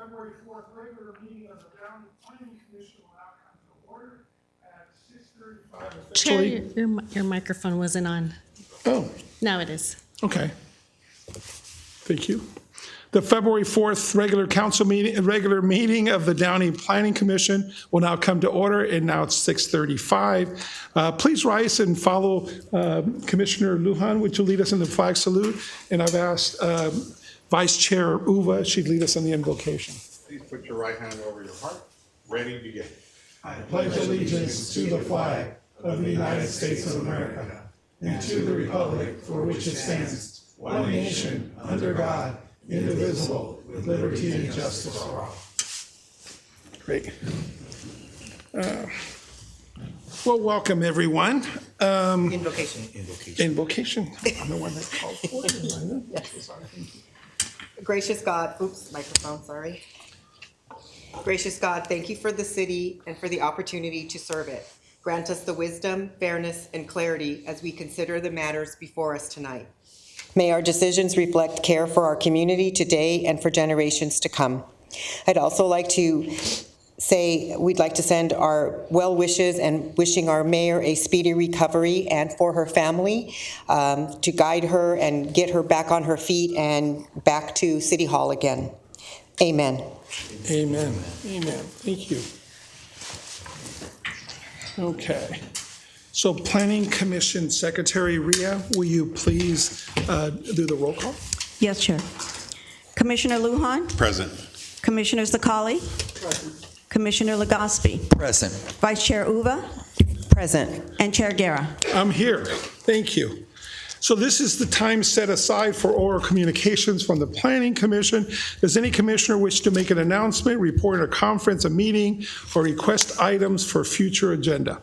February 4th regular meeting of the Downey Planning Commission will now come to order at 6:35. Chair, your microphone wasn't on. Oh, Now it is. okay. Thank you. The February 4th regular meeting of the Downey Planning Commission will now come to order, and now it's 6:35. Please rise and follow Commissioner Lujan, which will lead us in the flag salute. And I've asked Vice Chair Uva, she'd lead us in the invocation. Please put your right hand over your heart. Ready, begin. I pledge allegiance to the flag of the United States of America and to the republic for which it stands, one nation, under God, indivisible, with liberty and justice for all. Great. Well, welcome, everyone. Invocation. Invocation. I'm the one that called for it. Yes. Gracious God, microphone, sorry. Gracious God, thank you for the city and for the opportunity to serve it. Grant us the wisdom, fairness, and clarity as we consider the matters before us tonight. May our decisions reflect care for our community today and for generations to come. I'd also like to say we'd like to send our well wishes and wishing our mayor a speedy recovery and for her family to guide her and get her back on her feet and back to City Hall again. Amen. Amen. Amen. Thank you. Okay. So Planning Commission Secretary Rhea, will you please do the roll call? Yes, Chair. Commissioner Lujan? Present. Commissioner Zakali? Present. Commissioner Legaspi? Present. Vice Chair Uva? Present. And Chair Guerra? I'm here. Thank you. So this is the time set aside for oral communications from the Planning Commission. Does any commissioner wish to make an announcement, report a conference, a meeting, or request items for future agenda?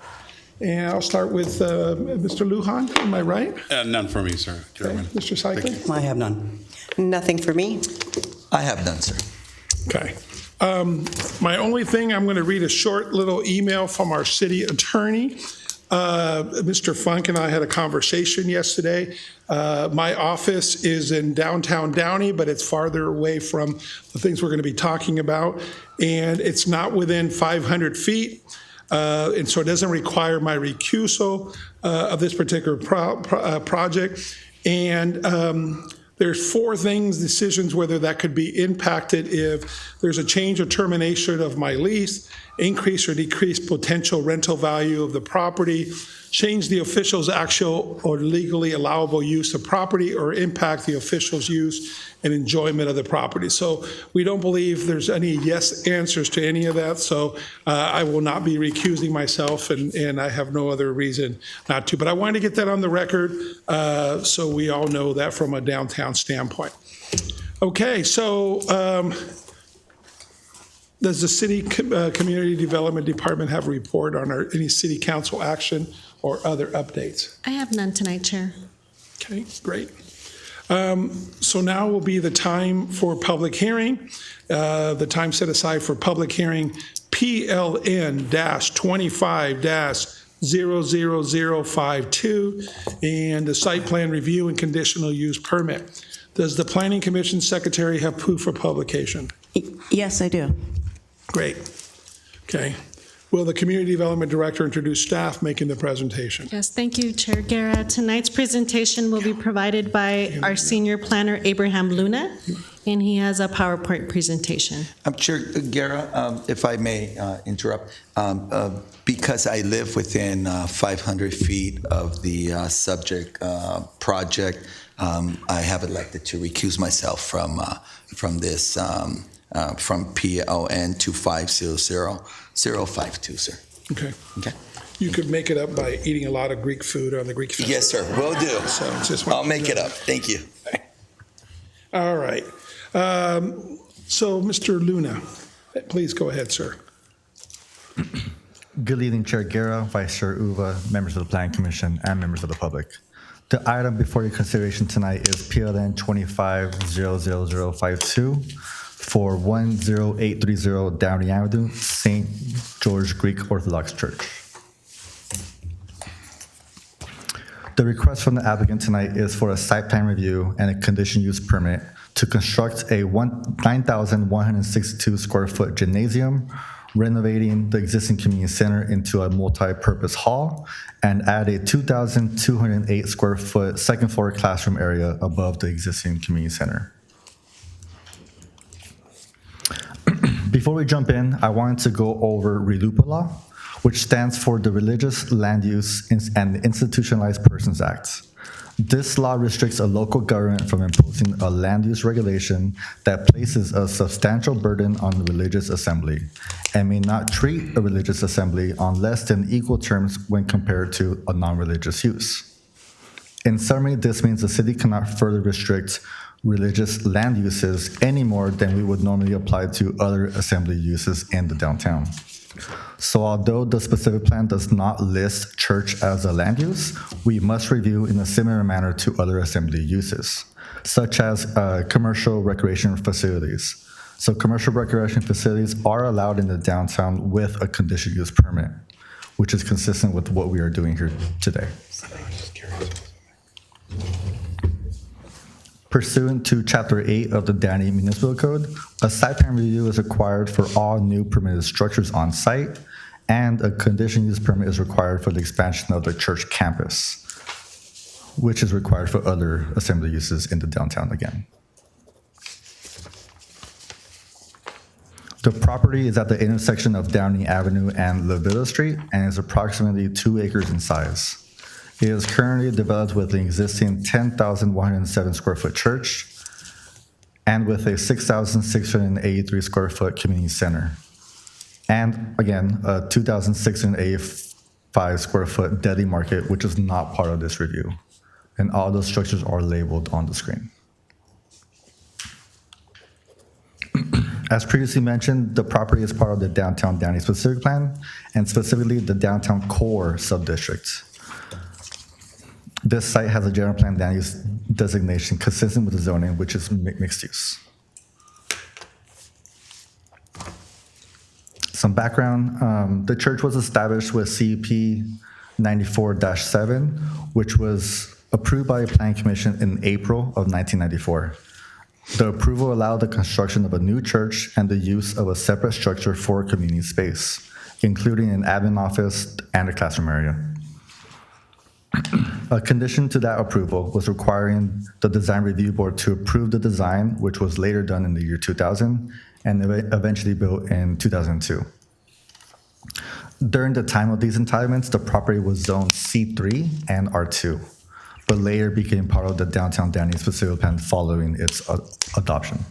And I'll start with Mr. Lujan. Am I right? None for me, sir. Okay. Mr. Cycling? I have none. Nothing for me. I have none, sir. Okay. My only thing, I'm going to read a short little email from our city attorney. Mr. Funk and I had a conversation yesterday. My office is in downtown Downey, but it's farther away from the things we're going to be talking about, and it's not within 500 feet. And so it doesn't require my recusal of this particular project. And there's four decisions whether that could be impacted if there's a change or termination of my lease, increase or decrease potential rental value of the property, change the official's actual or legally allowable use of property, or impact the official's use and enjoyment of the property. So we don't believe there's any yes answers to any of that. So I will not be recusing myself, and I have no other reason not to. But I wanted to get that on the record so we all know that from a downtown standpoint. Okay, so does the City Community Development Department have a report on any city council action or other updates? I have none tonight, Chair. Okay, great. So now will be the time for public hearing. The time set aside for public hearing, PLN-25-00052, and the site plan review and conditional use permit. Does the Planning Commission Secretary have proof for publication? Yes, I do. Great. Okay. Will the Community Development Director introduce staff making the presentation? Yes, thank you, Chair Guerra. Tonight's presentation will be provided by our senior planner, Abraham Luna, and he has a PowerPoint presentation. Chair Guerra, if I may interrupt, because I live within 500 feet of the subject project, I have elected to recuse myself from this. From PLN 25-00052, sir. Okay. Okay. You could make it up by eating a lot of Greek food on the Greek festival. Yes, sir. Will do. So just I'll make it up. Thank you. All right. So, Mr. Luna, please go ahead, sir. Good evening, Chair Guerra, Vice Chair Uva, members of the Planning Commission, and members of the public. The item before your consideration tonight is PLN 25-00052 for 10830 Downey Avenue, St. George Greek Orthodox Church. The request from the applicant tonight is for a site plan review and a conditional use permit to construct a 9,162 square foot gymnasium, renovating the existing community center into a multi-purpose hall, and add a 2,208 square foot second floor classroom area above the existing community center. Before we jump in, I wanted to go over RELUPA law, which stands for the Religious Land Use and Institutionalized Persons Act. This law restricts a local government from imposing a land use regulation that places a substantial burden on the religious assembly and may not treat a religious assembly on less than equal terms when compared to a non-religious use. In summary, this means the city cannot further restrict religious land uses any more than we would normally apply to other assembly uses in the downtown. So although the specific plan does not list church as a land use, we must review in a similar manner to other assembly uses, such as commercial recreation facilities. So commercial recreation facilities are allowed in the downtown with a conditional use permit, which is consistent with what we are doing here today. Pursuant to Chapter 8 of the Downey Municipal Code, a site plan review is required for all new permitted structures on site, and a conditional use permit is required for the expansion of the church campus, which is required for other assembly uses in the downtown again. The property is at the intersection of Downey Avenue and Levilla Street and is approximately 2 acres in size. It is currently developed with an existing 10,107 square foot church and with a 6,683 square foot community center. And again, a 2,685 square foot deli market, which is not part of this review. And all those structures are labeled on the screen. As previously mentioned, the property is part of the Downtown Downey Specific Plan, and specifically the Downtown Core Subdistrict. This site has a general plan land use designation consistent with the zoning, which is mixed use. Some background, the church was established with CUP 94-7, which was approved by the Planning Commission in April of 1994. The approval allowed the construction of a new church and the use of a separate structure for community space, including an admin office and a classroom area. A condition to that approval was requiring the Design Review Board to approve the design, which was later done in the year 2000 and eventually built in 2002. During the time of these entitlements, the property was zoned C3 and R2, but later became part of the Downtown Downey Specific Plan following its adoption.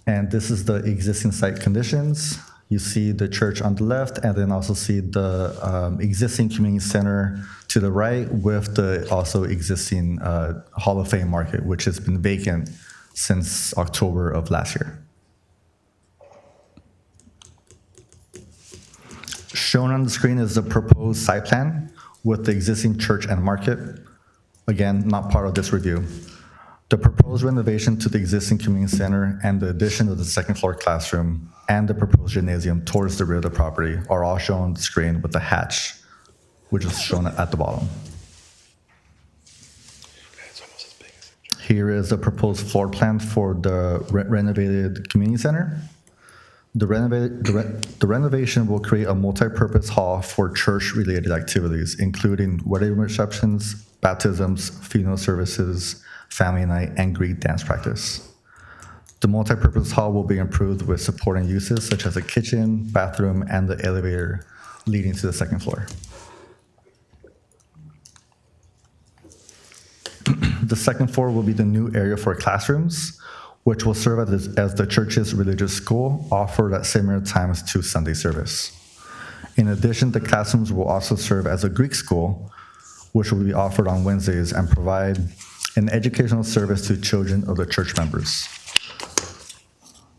And this is the existing site conditions. You see the church on the left, and then also see the existing community center to the right with the also existing Hall of Fame market, which has been vacant since October of last year. Shown on the screen is the proposed site plan with the existing church and market. Again, not part of this review. The proposed renovation to the existing community center and the addition of the second floor classroom and the proposed gymnasium towards the rear of the property are all shown on the screen with the hatch, which is shown at the bottom. Here is the proposed floor plan for the renovated community center. The renovation will create a multi-purpose hall for church-related activities, including wedding receptions, baptisms, funeral services, family night, and Greek dance practice. The multi-purpose hall will be improved with supporting uses such as a kitchen, bathroom, and the elevator leading to the second floor. The second floor will be the new area for classrooms, which will serve as the church's religious school, offered at similar times to Sunday service. In addition, the classrooms will also serve as a Greek school, which will be offered on Wednesdays and provide an educational service to children of the church members.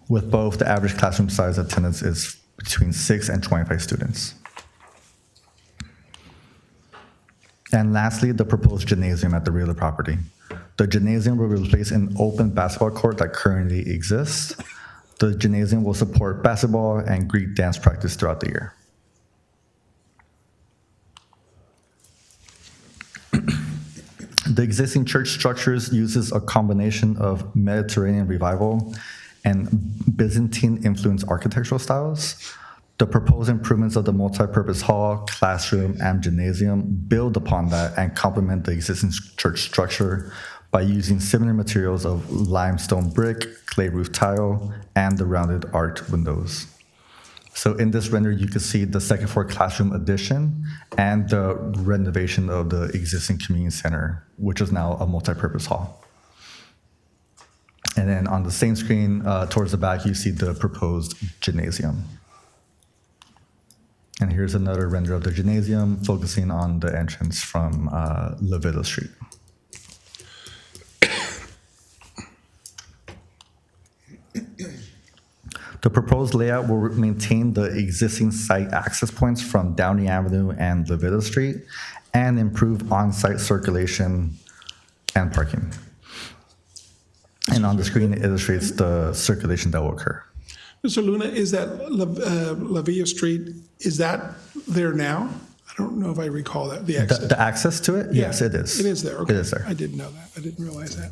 With both, the average classroom size attendance is between 6 and 25 students. And lastly, the proposed gymnasium at the rear of the property. The gymnasium will replace an open basketball court that currently exists. The gymnasium will support basketball and Greek dance practice throughout the year. The existing church structures uses a combination of Mediterranean revival and Byzantine-influenced architectural styles. The proposed improvements of the multipurpose hall, classroom, and gymnasium build upon that and complement the existing church structure by using similar materials of limestone brick, clay roof tile, and the rounded arched windows. So in this render, you can see the second floor classroom addition and the renovation of the existing community center, which is now a multipurpose hall. And then on the same screen, towards the back, you see the proposed gymnasium. And here's another render of the gymnasium, focusing on the entrance from Levita Street. The proposed layout will maintain the existing site access points from Downey Avenue and Levita Street and improve on-site circulation and parking. And on the screen, it illustrates the circulation that will occur. Mr. Luna, is that La Villa Street, is that there now? I don't know if I recall that, the exit. The access to it? Yes, it is. It is there, okay. It is there. I didn't know that. I didn't realize that.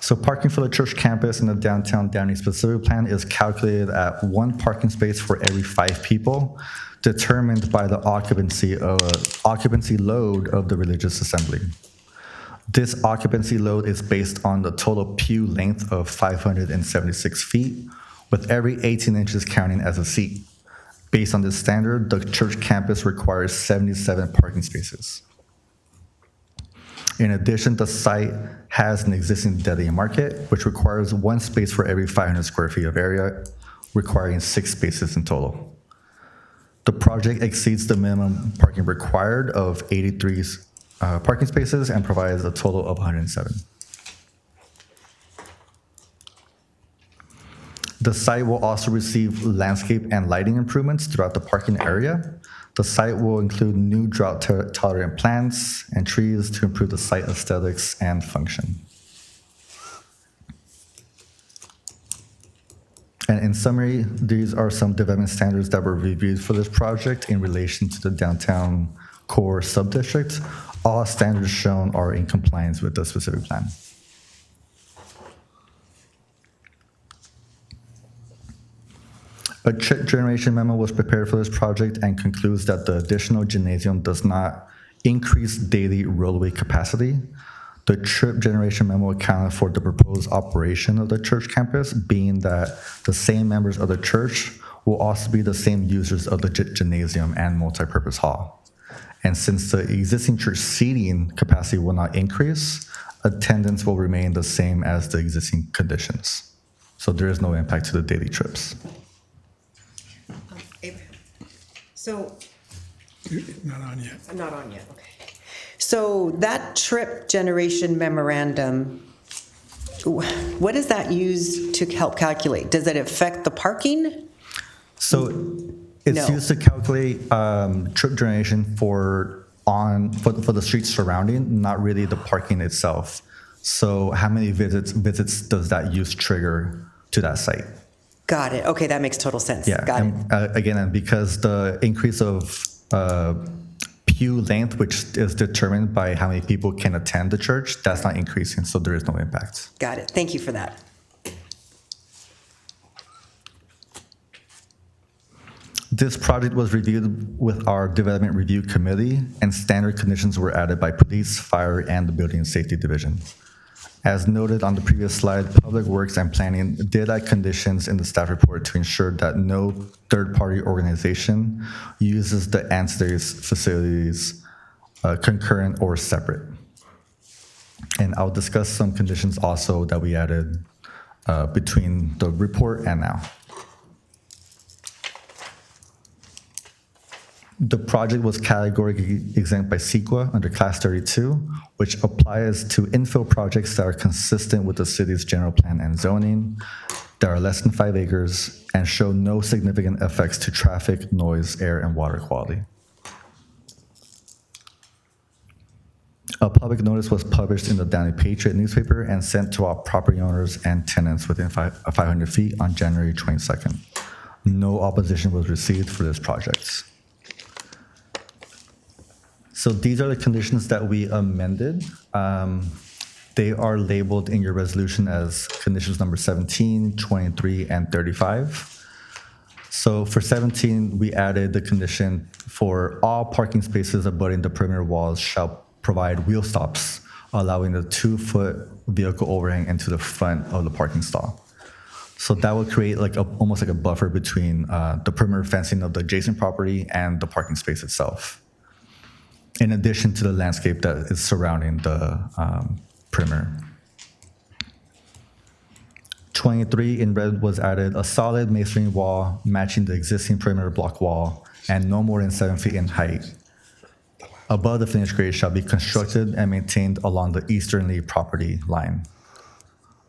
So parking for the church campus in the downtown Downey specific plan is calculated at 1 parking space for every 5 people, determined by the occupancy load of the religious assembly. This occupancy load is based on the total pew length of 576 feet, with every 18 inches counting as a seat. Based on this standard, the church campus requires 77 parking spaces. In addition, the site has an existing dedicated market, which requires 1 space for every 500 square feet of area, requiring 6 spaces in total. The project exceeds the minimum parking required of 83 parking spaces and provides a total of 107. The site will also receive landscape and lighting improvements throughout the parking area. The site will include new drought-tolerant plants and trees to improve the site aesthetics and function. And in summary, these are some development standards that were reviewed for this project in relation to the downtown core subdistrict. All standards shown are in compliance with the specific plan. A trip generation memo was prepared for this project and concludes that the additional gymnasium does not increase daily roadway capacity. The trip generation memo accounted for the proposed operation of the church campus, being that the same members of the church will also be the same users of the gymnasium and multipurpose hall. And since the existing church seating capacity will not increase, attendance will remain the same as the existing conditions. So there is no impact to the daily trips. Abraham. So, Not on yet. I'm not on yet, okay. So that trip generation memorandum, what does that use to help calculate? Does it affect the parking? So it's No. used to calculate trip generation for the streets surrounding, not really the parking itself. So how many visits does that use trigger to that site? Got it. Okay, that makes total sense. Yeah. Got it. And, again, and because the increase of pew length, which is determined by how many people can attend the church, that's not increasing, so there is no impact. Got it. Thank you for that. This project was reviewed with our development review committee, and standard conditions were added by police, fire, and the building and safety division. As noted on the previous slide, Public Works and Planning did add conditions in the staff report to ensure that no third-party organization uses the ancillary facilities concurrent or separate. And I'll discuss some conditions also that we added between the report and now. The project was categorically exempt by CEQA under Class 32, which applies to infill projects that are consistent with the city's general plan and zoning, that are less than 5 acres, and show no significant effects to traffic, noise, air, and water quality. A public notice was published in the Downey Patriot newspaper and sent to all property owners and tenants within 500 feet on January 22nd. No opposition was received for this project. So these are the conditions that we amended. They are labeled in your resolution as conditions number 17, 23, and 35. So for 17, we added the condition for all parking spaces abutting the perimeter walls shall provide wheel stops, allowing the 2-foot vehicle overhang into the front of the parking stall. So that would create like almost like a buffer between the perimeter fencing of the adjacent property and the parking space itself, in addition to the landscape that is surrounding the perimeter. 23 in red was added: a solid masonry wall matching the existing perimeter block wall and no more than 7 feet in height above the finished grade shall be constructed and maintained along the easterly property line.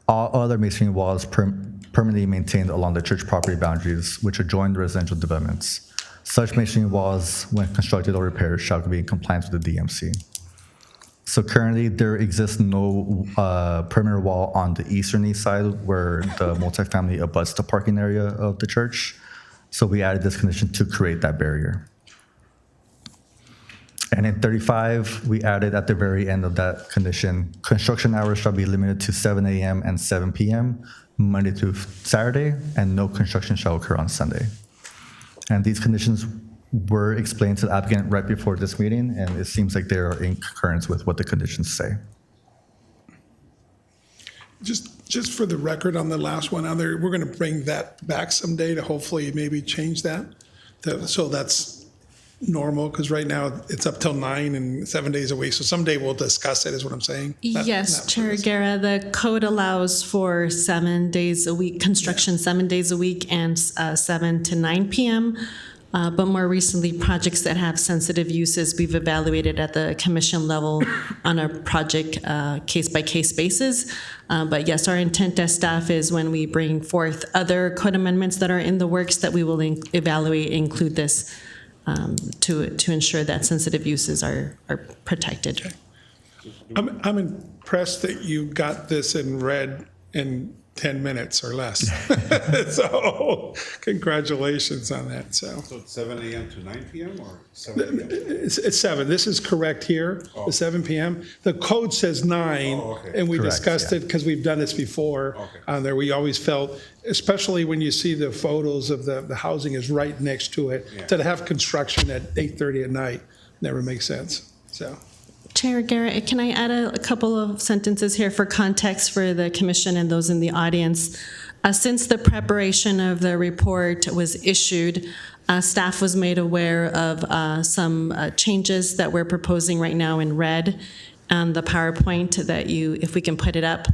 All other masonry walls permanently maintained along the church property boundaries which adjoin the residential developments. Such masonry walls, when constructed or repaired, shall be in compliance with the DMC. So currently, there exists no perimeter wall on the easterly side where the multifamily abuts the parking area of the church. So we added this condition to create that barrier. And in 35, we added at the very end of that condition, construction hours shall be limited to 7 a.m. and 7 p.m., Monday through Saturday, and no construction shall occur on Sunday. And these conditions were explained to the applicant right before this meeting, and it seems like they are in concurrence with what the conditions say. Just for the record on the last one, we're going to bring that back someday to hopefully maybe change that. So that's normal, because right now it's up till 9 and 7 days a week. So someday we'll discuss it, is what I'm saying. Yes, Chair Guerra, the code allows for 7 days a week, construction 7 days a week, and 7 to 9 p.m. But more recently, projects that have sensitive uses, we've evaluated at the commission level on a project case-by-case basis. But yes, our intent as staff is when we bring forth other code amendments that are in the works that we will evaluate, include this to ensure that sensitive uses are protected. I'm impressed that you got this in red in 10 minutes or less. So congratulations on that. So it's 7 a.m. to 9 p.m. or 7 p.m.? it's 7. This is correct here, the 7 p.m. The code says 9, and we Correct, discussed it because we've done this before on there. We always felt, especially when you see the photos of the housing is right next to it, to have construction at 8:30 at night never makes sense. So. Chair Garrett, can I add a couple of sentences here for context for the commission and those in the audience? Since the preparation of the report was issued, staff was made aware of some changes that we're proposing right now in red on the PowerPoint that if we can put it up.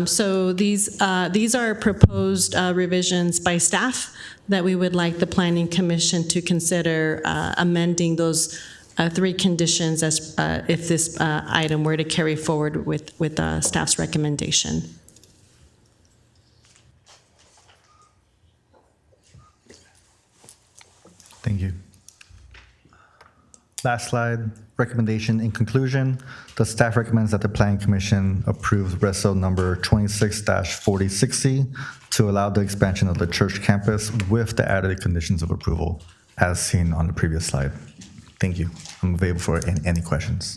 So these are proposed revisions by staff that we would like the Planning Commission to consider amending those 3 conditions as if this item were to carry forward with staff's recommendation. Thank you. Last slide, recommendation. In conclusion, the staff recommends that the Planning Commission approves Reso number 26-4060 to allow the expansion of the church campus with the added conditions of approval as seen on the previous slide. Thank you. I'm available for any questions.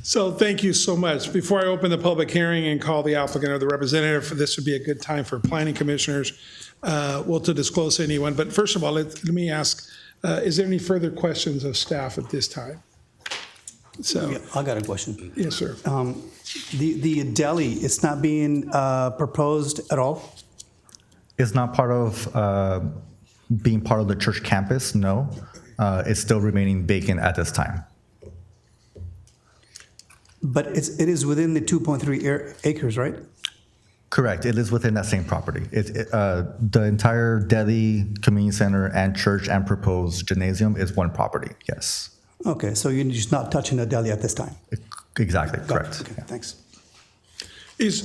So thank you so much. Before I open the public hearing and call the applicant or the representative, this would be a good time for planning commissioners, to disclose anyone. But first of all, let me ask, is there any further questions of staff at this time? So, Yeah, I got a question. yes, sir. The deli, it's not being proposed at all? It's not part of being part of the church campus, no. It's still remaining vacant at this time. But it is within the 2.3 acres, right? Correct. It is within that same property. The entire deli, community center, and church and proposed gymnasium is one property, yes. Okay, so you're just not touching the deli at this time? Exactly, Got it. correct. Okay, thanks.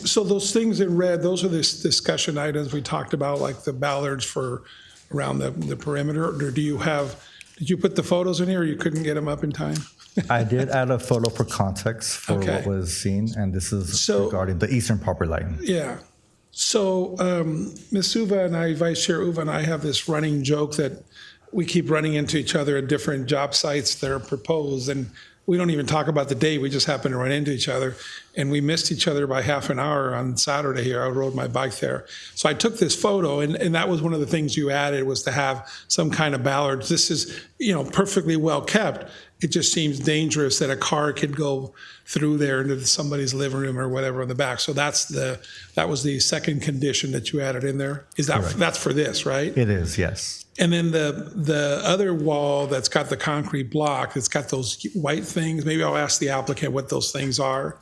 So those things in red, those are the discussion items we talked about, like the ballards for around the perimeter? Or did you put the photos in here or you couldn't get them up in time? I did add a photo for context for Okay. what was seen, and this is So- regarding the eastern property line. Yeah. So Ms. Uva and I, Vice Chair Uva and I have this running joke that we keep running into each other at different job sites that are proposed, and we don't even talk about the date, we just happen to run into each other. And we missed each other by half an hour on Saturday here. I rode my bike there. So I took this photo, and that was one of the things you added, was to have some kind of bollards. This is, perfectly well kept. It just seems dangerous that a car could go through there into somebody's living room or whatever in the back. So that was the second condition that you added in there. That's for this, right? It is, yes. And then the other wall that's got the concrete block, it's got those white things. Maybe I'll ask the applicant what those things are,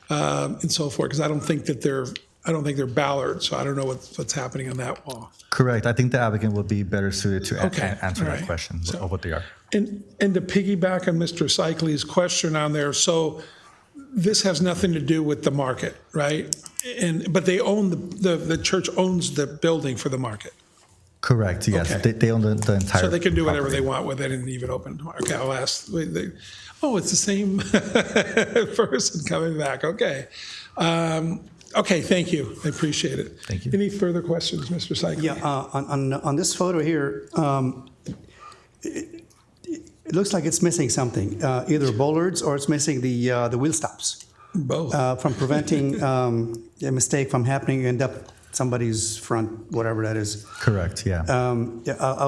and so forth, because I don't think they're ballards, so I don't know what's happening on that wall. Correct. I think the applicant will be better suited to answer all that right. question of what they are. And to piggyback on Mr. Cycli's question on there, so this has nothing to do with the market, right? But they own the church owns the building for the market. Correct, yes. Okay. They own the entire So they can do whatever property. they want with it and leave it open. Okay, I'll ask. It's the same person coming back. Okay. Okay, thank you. I appreciate it. Thank you. Any further questions, Mr. Cycle? Yeah, on this photo here, it looks like it's missing something, either bollards or it's missing the wheel stops. Both. From preventing a mistake from happening, end up somebody's front, whatever that is. Correct, yeah.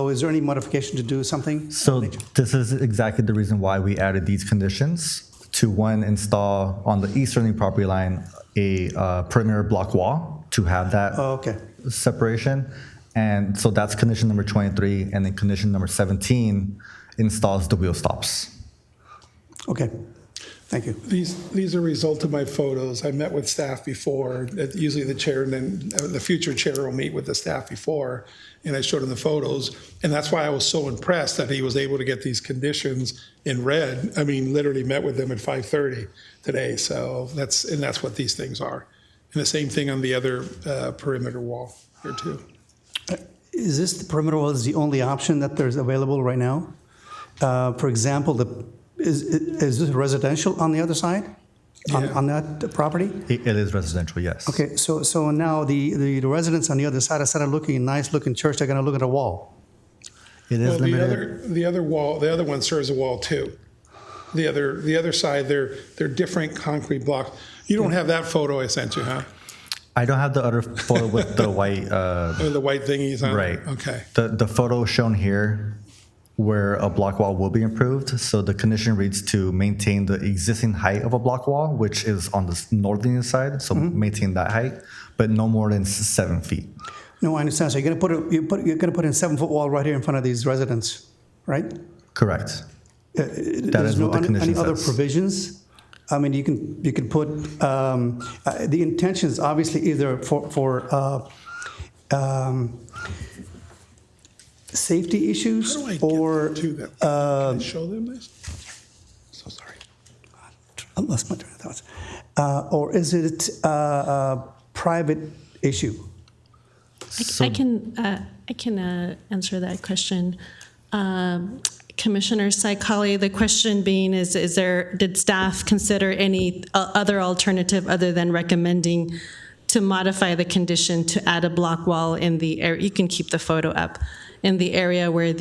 Is there any modification to do something? So this is exactly the reason why we added these conditions to, one, install on the easterly property line a perimeter block wall to have that Okay. separation. And so that's condition number 23. And then condition number 17 installs the wheel stops. Okay, thank you. These are a result of my photos. I met with staff before. Usually the chair and then the future chair will meet with the staff before, and I showed him the photos. And that's why I was so impressed that he was able to get these conditions in red. I mean, literally met with them at 5:30 today. So that's what these things are. And the same thing on the other perimeter wall here too. Is this the perimeter wall is the only option that there's available right now? For example, is this residential on the other side? Yeah. On that property? It is residential, yes. Okay, so now the residents on the other side, instead of looking at a nice-looking church, they're going to look at a wall. It is Well, limited. the other wall, the other one serves a wall too. The other side, they're different concrete blocks. You don't have that photo I sent you, huh? I don't have the other photo with the white. Or the white thingies on it? Right. Okay. The photo shown here where a block wall will be improved. So the condition reads to maintain the existing height of a block wall, which is on the northerly side. So maintain that height, but no more than 7 feet. No, I understand. So you're going to put in a 7-foot wall right here in front of these residents, right? Correct. That is what the condition Any other says. provisions? I mean, you can put the intention is obviously either for safety issues How do I get or to them? Can I show them this? So sorry. I lost my train of thoughts. Or is it a private issue? So- I can answer that question. Commissioner Saikali, the question being did staff consider any other alternative other than recommending to modify the condition to add a block wall in the area? You can keep the photo up, in the area where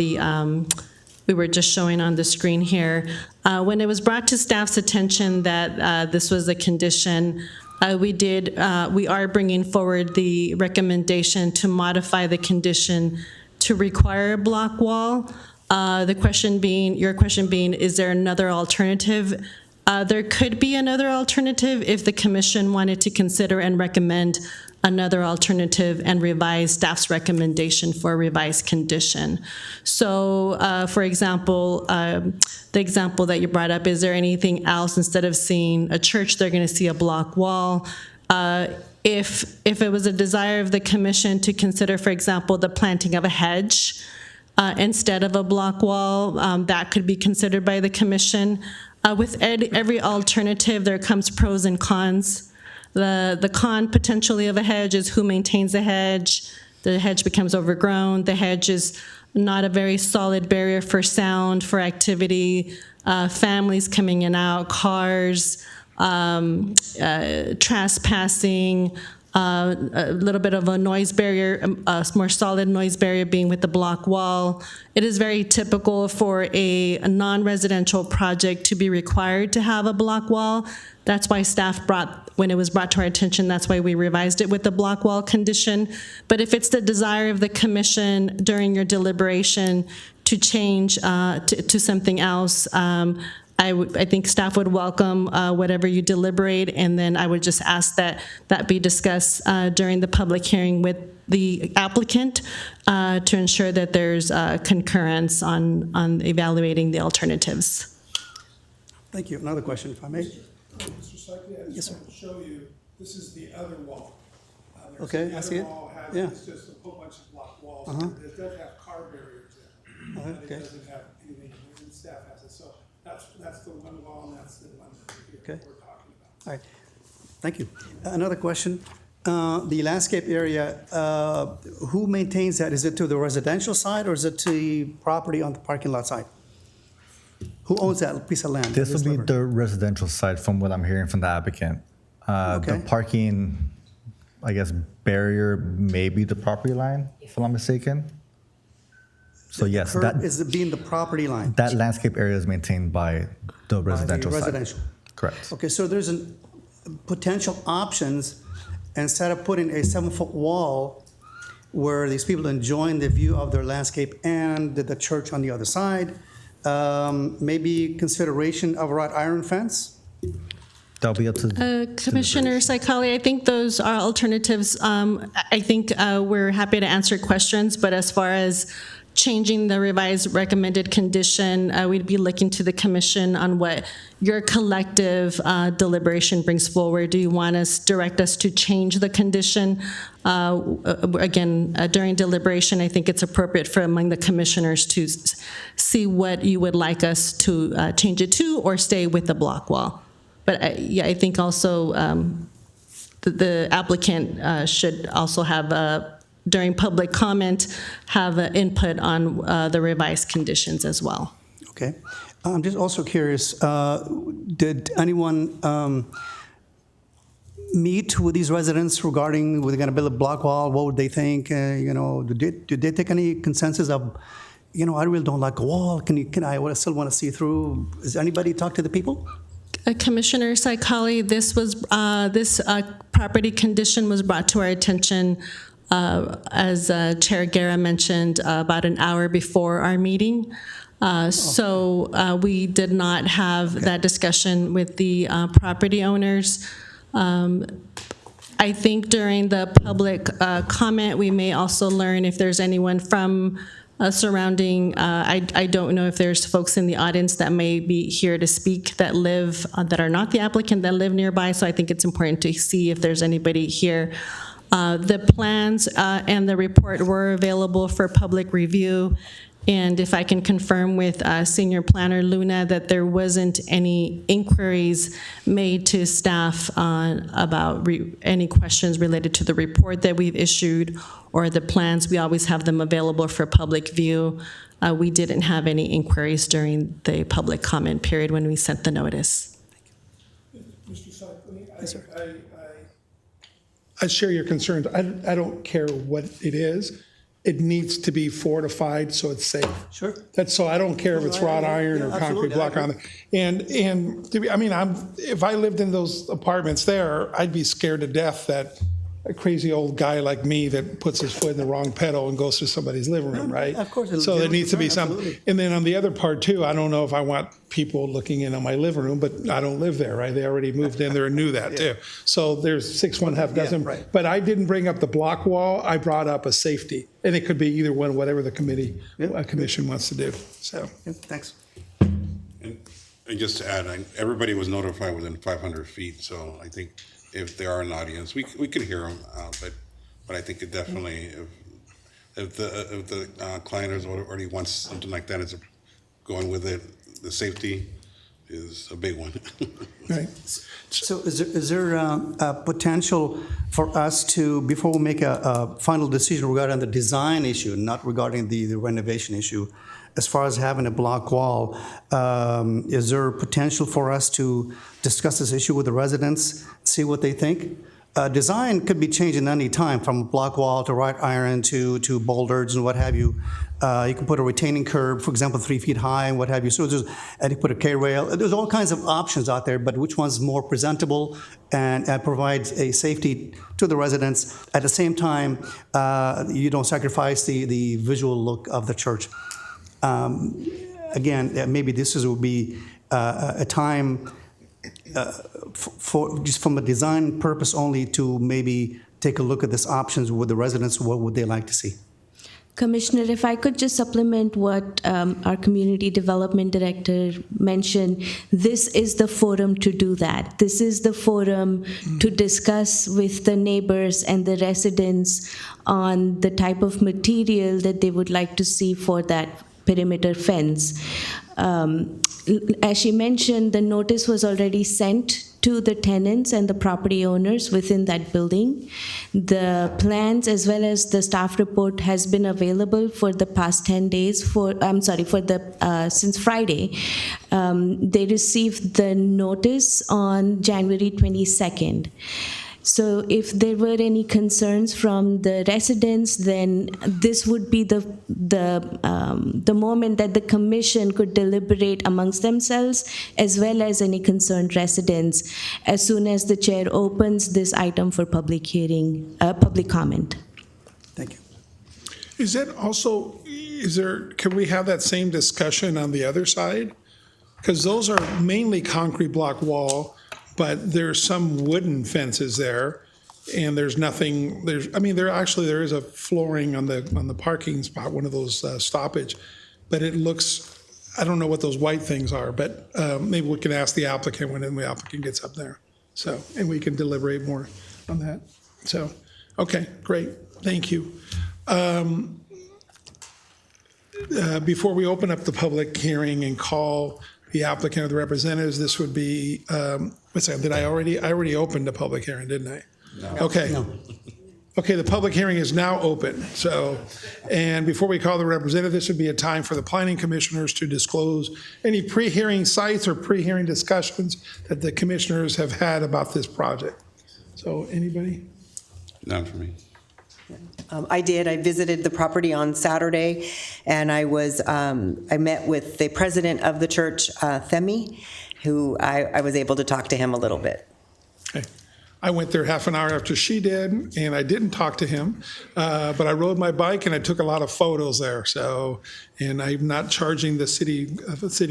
we were just showing on the screen here. When it was brought to staff's attention that this was a condition, we are bringing forward the recommendation to modify the condition to require a block wall. Your question being, is there another alternative? There could be another alternative if the commission wanted to consider and recommend another alternative and revise staff's recommendation for a revised condition. So, for example, the example that you brought up, is there anything else instead of seeing a church, they're going to see a block wall? If it was a desire of the commission to consider, for example, the planting of a hedge instead of a block wall, that could be considered by the commission. With every alternative, there comes pros and cons. The con potentially of a hedge is who maintains the hedge. The hedge becomes overgrown. The hedge is not a very solid barrier for sound, for activity, families coming in and out, cars, trespassing, a little bit of a noise barrier, a more solid noise barrier being with the block wall. It is very typical for a non-residential project to be required to have a block wall. That's why staff when it was brought to our attention, that's why we revised it with the block wall condition. But if it's the desire of the commission during your deliberation to change to something else, I think staff would welcome whatever you deliberate, and then I would just ask that that be discussed during the public hearing with the applicant to ensure that there's concurrence on evaluating the alternatives. Thank you. Another question, if I may. Mr. Cycli, I Yes, just sir. want to show you, this is the other wall. Okay, The I other see it. wall has, Yeah. it's just a whole bunch of block walls. It does have car barriers in it, but Okay. it doesn't have anything, and staff has it. So that's the one wall, and that's the one that Okay. we're talking about. All right. Thank you. Another question. The landscape area, who maintains that? Is it to the residential side or is it to the property on the parking lot side? Who owns that piece of land? This would be sliver? the residential side from what I'm hearing from the applicant. Okay. The parking, I guess, barrier may be the property line, if I'm not mistaken. So yes, Curb is being the property line. that landscape area is maintained by the residential side. residential. Correct. Okay, so there's potential options, instead of putting a 7-foot wall where these people enjoying the view of their landscape and the church on the other side, maybe consideration of a wrought iron fence? That'll be up to Commissioner Saikali, I think those are alternatives. I think we're happy to answer questions, but as far as changing the revised recommended condition, we'd be looking to the commission on what your collective deliberation brings forward. Do you want us, direct us to change the condition? Again, during deliberation, I think it's appropriate for among the commissioners to see what you would like us to change it to or stay with the block wall. But yeah, I think also the applicant should also have, during public comment, have input on the revised conditions as well. Okay. I'm just also curious, did anyone meet with these residents regarding were they going to build a block wall? What would they think? Did they take any consensus of, I really don't like a wall. Can I still want to see through? Has anybody talked to the people? Commissioner Saikali, this property condition was brought to our attention, as Chair Guerra mentioned, about an hour before our meeting. So we did not have that discussion with the property owners. I think during the public comment, we may also learn if there's anyone from surrounding, I don't know if there's folks in the audience that may be here to speak that live, that are not the applicant, that live nearby, so I think it's important to see if there's anybody here. The plans and the report were available for public review, and if I can confirm with Senior Planner Luna that there wasn't any inquiries made to staff about any questions related to the report that we've issued or the plans, we always have them available for public view. We didn't have any inquiries during the public comment period when we sent the notice. Mr. Cycli, I share your concerns. I don't care what it is. It needs to be fortified so it's safe. Sure. That's so I don't care if it's wrought iron Yeah, or absolutely, concrete block I on it. And to be, I mean, if I lived in those apartments there, I'd be scared to death that a crazy old guy like me that puts his foot in the wrong pedal and goes through somebody's living room, right? Of course, it's a So there legitimate needs to be concern, some. absolutely. And then on the other part too, I don't know if I want people looking in on my living room, but I don't live there, right? They already moved in there and knew that too. So there's 6 1/2 dozen. right. But I didn't bring up the block wall. I brought up a safety, and it could be either one, whatever the commission wants to do. So. Yeah, thanks. And just to add, everybody was notified within 500 feet, so I think if they are an audience, we could hear them, but I think it definitely, if the client already wants something like that, it's going with it, the safety is a big one. Right. So is there a potential for us to, before we make a final decision regarding the design issue, not regarding the renovation issue, as far as having a block wall, is there potential for us to discuss this issue with the residents, see what they think? design could be changed in any time, from block wall to wrought iron to boulders and what have you. You can put a retaining curb, for example, 3 feet high and what have you. So and you put a K-rail. There's all kinds of options out there, but which one's more presentable and provides a safety to the residents. At the same time, you don't sacrifice the visual look of the church. Again, maybe would be a time for just from a design purpose only to maybe take a look at these options with the residents. What would they like to see? Commissioner, if I could just supplement what our Community Development Director mentioned, this is the forum to do that. This is the forum to discuss with the neighbors and the residents on the type of material that they would like to see for that perimeter fence. As she mentioned, the notice was already sent to the tenants and the property owners within that building. The plans as well as the staff report has been available for the past 10 days since Friday. They received the notice on January 22nd. So if there were any concerns from the residents, then this would be the moment that the commission could deliberate amongst themselves, as well as any concerned residents, as soon as the chair opens this item for public hearing, public comment. Thank you. Is that also, can we have that same discussion on the other side? Because those are mainly concrete block wall, but there's some wooden fences there, and there's nothing, there is a flooring on the parking spot, one of those stoppage, but it looks, I don't know what those white things are, but maybe we can ask the applicant when the applicant gets up there. So, and we can deliberate more on that. So, okay, great, thank you. Before we open up the public hearing and call the applicant or the representatives, this would be, what's that, I already opened the public hearing, didn't I? No. Okay. No. Okay, the public hearing is now open. So, and before we call the representative, this would be a time for the planning commissioners to disclose any pre-hearing sites or pre-hearing discussions that the commissioners have had about this project. So, anybody? None for me. I did. I visited the property on Saturday, and I met with the president of the church, Themi, who I was able to talk to him a little bit. Okay. I went there half an hour after she did, and I didn't talk to him, but I rode my bike and I took a lot of photos there. So, and I'm not charging the city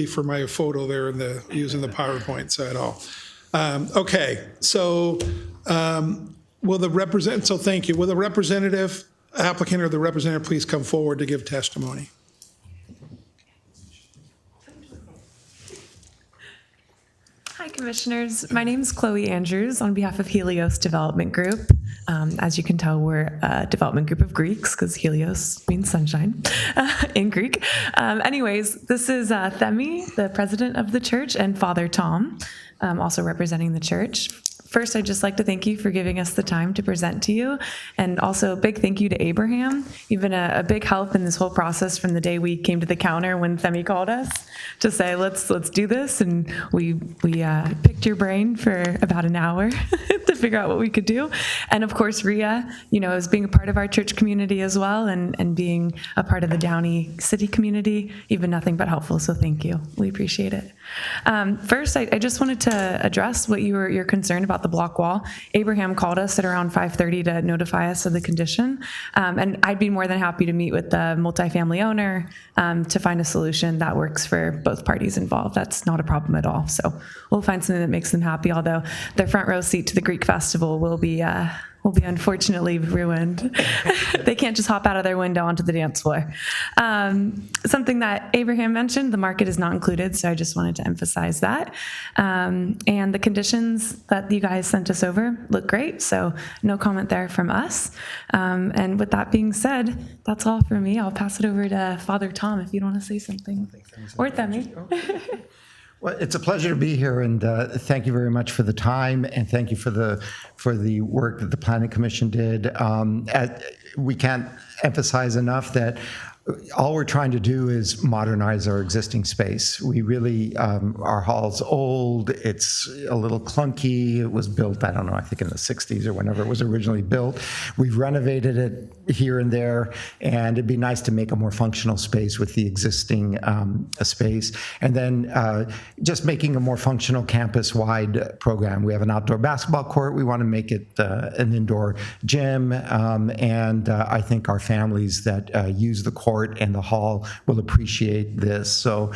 for my photo there using the PowerPoints at all. Okay, so. Thank you. Will the representative, applicant or the representative please come forward to give testimony? Hi, Commissioners. My name is Chloe Andrews on behalf of Helios Development Group. As you can tell, we're a development group of Greeks because Helios means sunshine in Greek. Anyways, this is Themi, the president of the church, and Father Tom, also representing the church. First, I'd just like to thank you for giving us the time to present to you, and also a big thank you to Abraham. You've been a big help in this whole process from the day we came to the counter when Themi called us to say, let's do this, and we picked your brain for about an hour to figure out what we could do. And of course, Ria, as being a part of our church community as well, and being a part of the Downey city community, you've been nothing but helpful, so thank you. We appreciate it. First, I just wanted to address what you're concerned about the block wall. Abraham called us at around 5:30 to notify us of the condition, and I'd be more than happy to meet with the multifamily owner to find a solution that works for both parties involved. That's not a problem at all. So we'll find something that makes them happy, although their front row seat to the Greek festival will be unfortunately ruined. They can't just hop out of their window onto the dance floor. Something that Abraham mentioned, the market is not included, so I just wanted to emphasize that. And the conditions that you guys sent us over look great, so no comment there from us. And with that being said, that's all for me. I'll pass it over to Father Tom if you want to say something. Or Themi. Well, it's a pleasure to be here, and thank you very much for the time, and thank you for the work that the Planning Commission did. We can't emphasize enough that all we're trying to do is modernize our existing space. We really, our hall's old, it's a little clunky. It was built, I don't know, I think in the 60s or whenever it was originally built. We've renovated it here and there, and it'd be nice to make a more functional space with the existing space. And then just making a more functional campus-wide program. We have an outdoor basketball court. We want to make it an indoor gym, and I think our families that use the court and the hall will appreciate this. So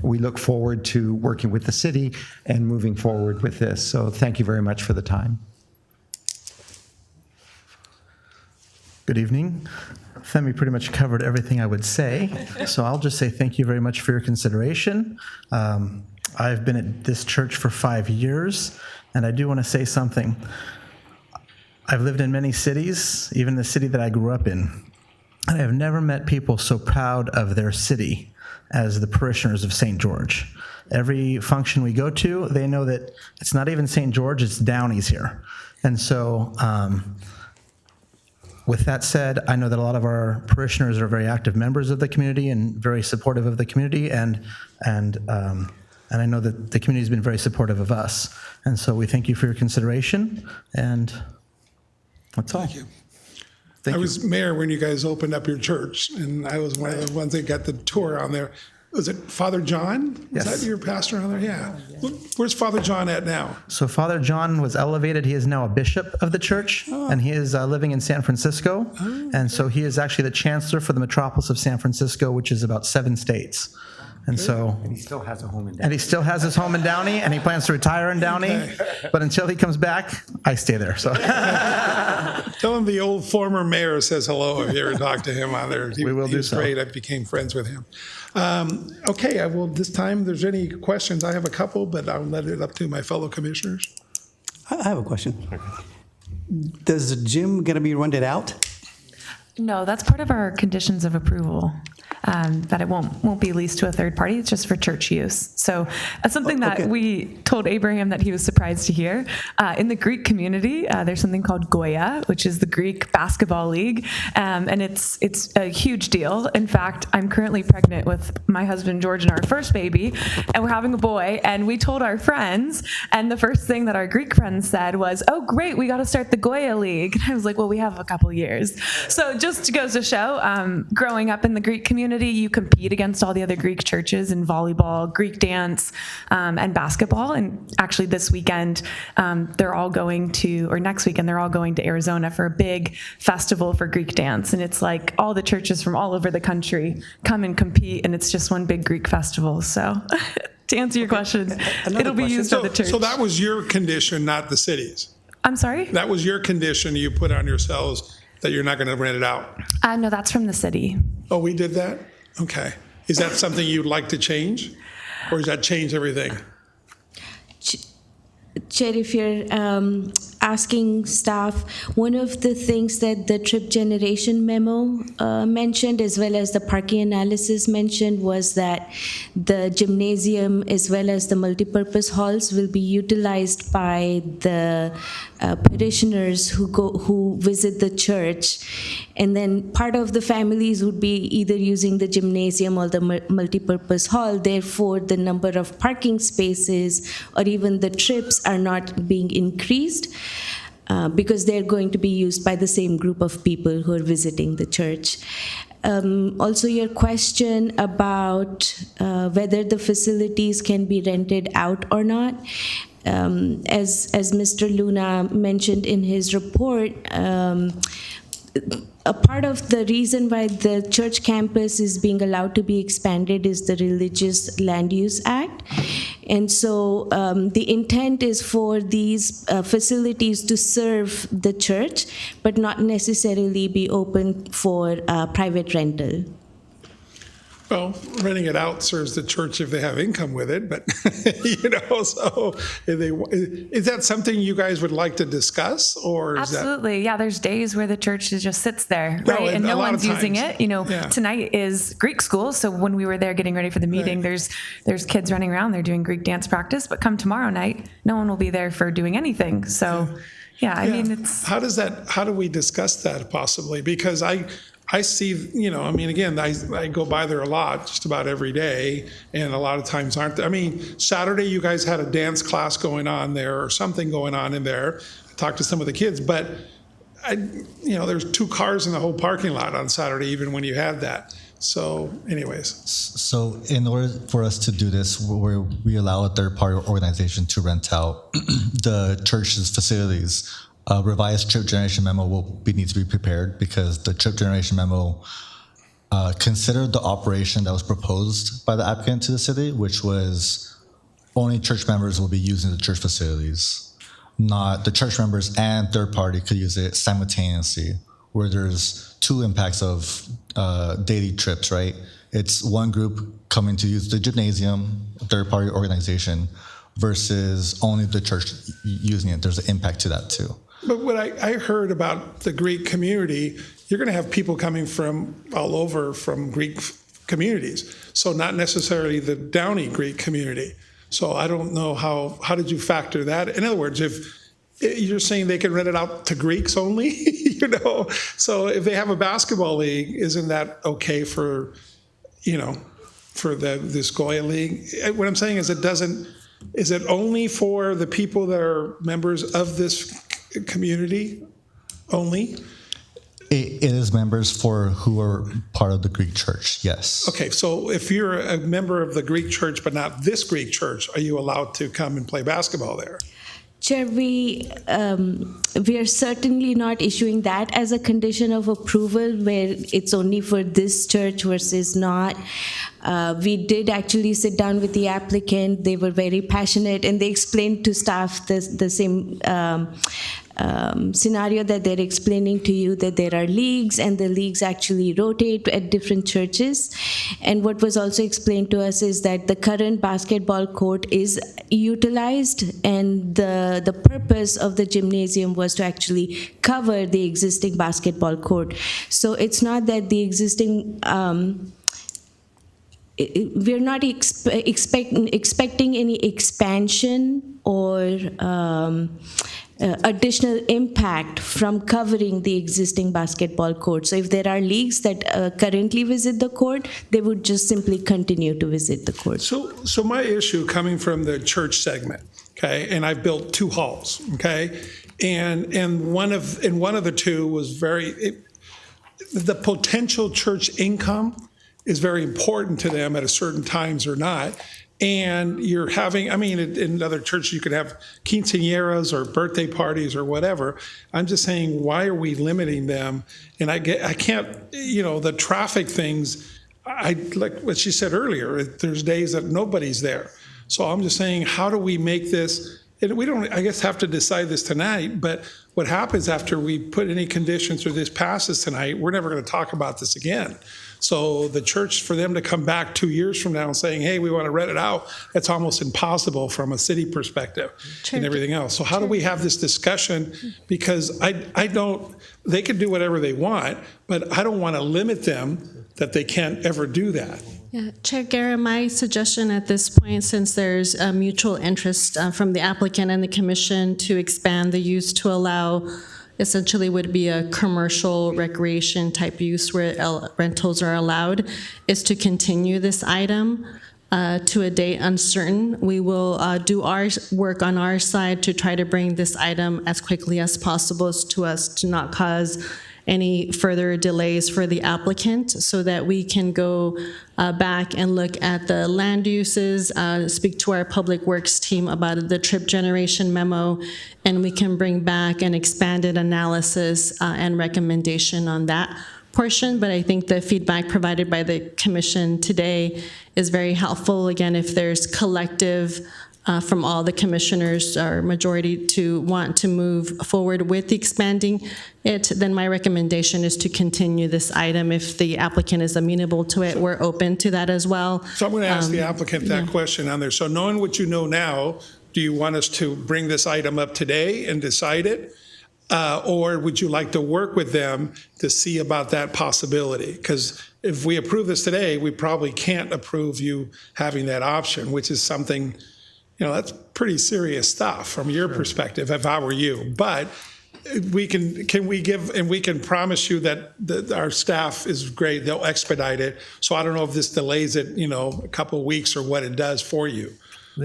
we look forward to working with the city and moving forward with this. So thank you very much for the time. Good evening. Femi pretty much covered everything I would say, so I'll just say thank you very much for your consideration. I've been at this church for 5 years, and I do want to say something. I've lived in many cities, even the city that I grew up in, and I have never met people so proud of their city as the parishioners of St. George. Every function we go to, they know that it's not even St. George, it's Downey's here. And so, with that said, I know that a lot of our parishioners are very active members of the community and very supportive of the community, and I know that the community has been very supportive of us. And so we thank you for your consideration, and that's all. Thank you. I was mayor when you guys opened up your church, and I was one of the ones that got the tour on there. Was it Father John? Yes. Is that your pastor on there? Yeah. Where's Father John at now? So Father John was elevated. He is now a bishop of the church, and he is living in San Francisco. And so he is actually the chancellor for the metropolis of San Francisco, which is about 7 states. And so, And he still has a home in and he still has his home in Downey, and he plans to retire in Downey. But until he comes back, I stay there. So Tell him the old former mayor says hello if you ever talk to him on there. We will he do was so. great. I became friends with him. Okay, I will, this time, if there's any questions, I have a couple, but I'll let it up to my fellow commissioners. I have a question. Does the gym going to be rented out? No, that's part of our conditions of approval, that it won't be leased to a third party. It's just for church use. So that's something that we told Abraham that he was surprised to hear. In the Greek community, there's something called Goya, which is the Greek basketball league, and it's a huge deal. In fact, I'm currently pregnant with my husband George and our first baby, and we're having a boy. And we told our friends, and the first thing that our Greek friends said was, "Oh, great, we got to start the Goya league." And I was like, "Well, we have a couple years." So just goes to show, growing up in the Greek community, you compete against all the other Greek churches in volleyball, Greek dance, and basketball. And actually this weekend, they're all going to, or next weekend, they're all going to Arizona for a big festival for Greek dance. And it's like all the churches from all over the country come and compete, and it's just one big Greek festival. So to answer your question, it'll be used by the church. So that was your condition, not the city's? I'm sorry? That was your condition you put on yourselves, that you're not going to rent it out? No, that's from the city. Oh, we did that? Okay. Is that something you'd like to change? Or does that change everything? Chair, if you're asking staff, one of the things that the trip generation memo mentioned, as well as the parking analysis mentioned, was that the gymnasium as well as the multipurpose halls will be utilized by the parishioners who visit the church, and then part of the families would be either using the gymnasium or the multipurpose hall. Therefore, the number of parking spaces or even the trips are not being increased, because they're going to be used by the same group of people who are visiting the church. Also, your question about whether the facilities can be rented out or not. As Mr. Luna mentioned in his report, a part of the reason why the church campus is being allowed to be expanded is the Religious Land Use Act. And so the intent is for these facilities to serve the church, but not necessarily be open for private rental. Well, renting it out serves the church if they have income with it, but, so is that something you guys would like to discuss, or is Absolutely. Yeah, there's days where the church just sits there, No, right? And a no lot of one's using times. it. Yeah. Tonight is Greek school, so when we were there getting ready for the meeting, Right. there's kids running around, they're doing Greek dance practice, but come tomorrow night, no one will be there for doing anything. So, I mean, it's... How do we discuss that possibly? Because I I see, I mean, again, I go by there a lot, just about every day, and a lot of times aren't there. I mean, Saturday you guys had a dance class going on there or something going on in there. I talked to some of the kids, but there's 2 cars in the whole parking lot on Saturday, even when you had that. So anyways. So in order for us to do this, where we allow a third-party organization to rent out the church's facilities, a revised trip generation memo will need to be prepared, because the trip generation memo considered the operation that was proposed by the applicant to the city, which was only church members will be using the church facilities, not the church members and third party could use it simultaneously, where there's 2 impacts of daily trips, right? It's one group coming to use the gymnasium, a third party organization, versus only the church using it. There's an impact to that too. But what I heard about the Greek community, you're going to have people coming from all over from Greek communities. So not necessarily the Downey Greek community. So I don't know how did you factor that? In other words, if you're saying they can rent it out to Greeks only, so if they have a basketball league, isn't that okay for this Goya league? What I'm saying is is it only for the people that are members of this community only? It is members who are part of the Greek church, yes. Okay, so if you're a member of the Greek church but not this Greek church, are you allowed to come and play basketball there? Chair, we are certainly not issuing that as a condition of approval where it's only for this church versus not. We did actually sit down with the applicant. They were very passionate, and they explained to staff the same scenario that they're explaining to you, that there are leagues, and the leagues actually rotate at different churches. And what was also explained to us is that the current basketball court is utilized, and the purpose of the gymnasium was to actually cover the existing basketball court. So it's not that the existing we're not expecting any expansion or additional impact from covering the existing basketball court. So if there are leagues that currently visit the court, they would just simply continue to visit the court. So my issue coming from the church segment, okay, and I've built 2 halls, okay, and one of the 2 was the potential church income is very important to them at a certain times or not. And you're having, in other churches you could have quinceañeras or birthday parties or whatever. I'm just saying, why are we limiting them? And I can't, the traffic things, like what she said earlier, there's days that nobody's there. So I'm just saying, how do we make this, and we don't, I guess, have to decide this tonight, but what happens after we put any conditions or this passes tonight, we're never going to talk about this again. So the church, for them to come back 2 years from now and saying, hey, we want to rent it out, that's almost impossible from a city perspective and everything else. So how do we have this discussion? Because they can do whatever they want, but I don't want to limit them that they can't ever do that. Yeah, Chair Guerra, my suggestion at this point, since there's a mutual interest from the applicant and the commission to expand the use to allow, essentially would be a commercial recreation type use where rentals are allowed, is to continue this item to a date uncertain. We will do our work on our side to try to bring this item as quickly as possible to us to not cause any further delays for the applicant, so that we can go back and look at the land uses, speak to our public works team about the trip generation memo, and we can bring back an expanded analysis and recommendation on that portion. But I think the feedback provided by the commission today is very helpful. Again, if there's collective from all the commissioners or majority to want to move forward with expanding it, then my recommendation is to continue this item. If the applicant is amenable to it, we're open to that as well. So I'm going to ask the applicant that question on there. So knowing what you know now, do you want us to bring this item up today and decide it? Or would you like to work with them to see about that possibility? Because if we approve this today, we probably can't approve you having that option, which is something, that's pretty serious stuff from your perspective, if I were you. But we can promise you that our staff is great. They'll expedite it. So I don't know if this delays it, a couple of weeks or what it does for you.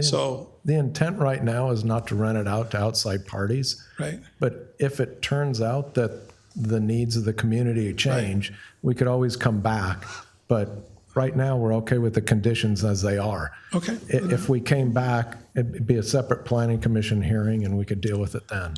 So, The intent right now is not to rent it out to outside parties. right. But if it turns out that the needs of the community change, we could always come back. But right now, we're okay with the conditions as they are. Okay. If we came back, it'd be a separate planning commission hearing, and we could deal with it then.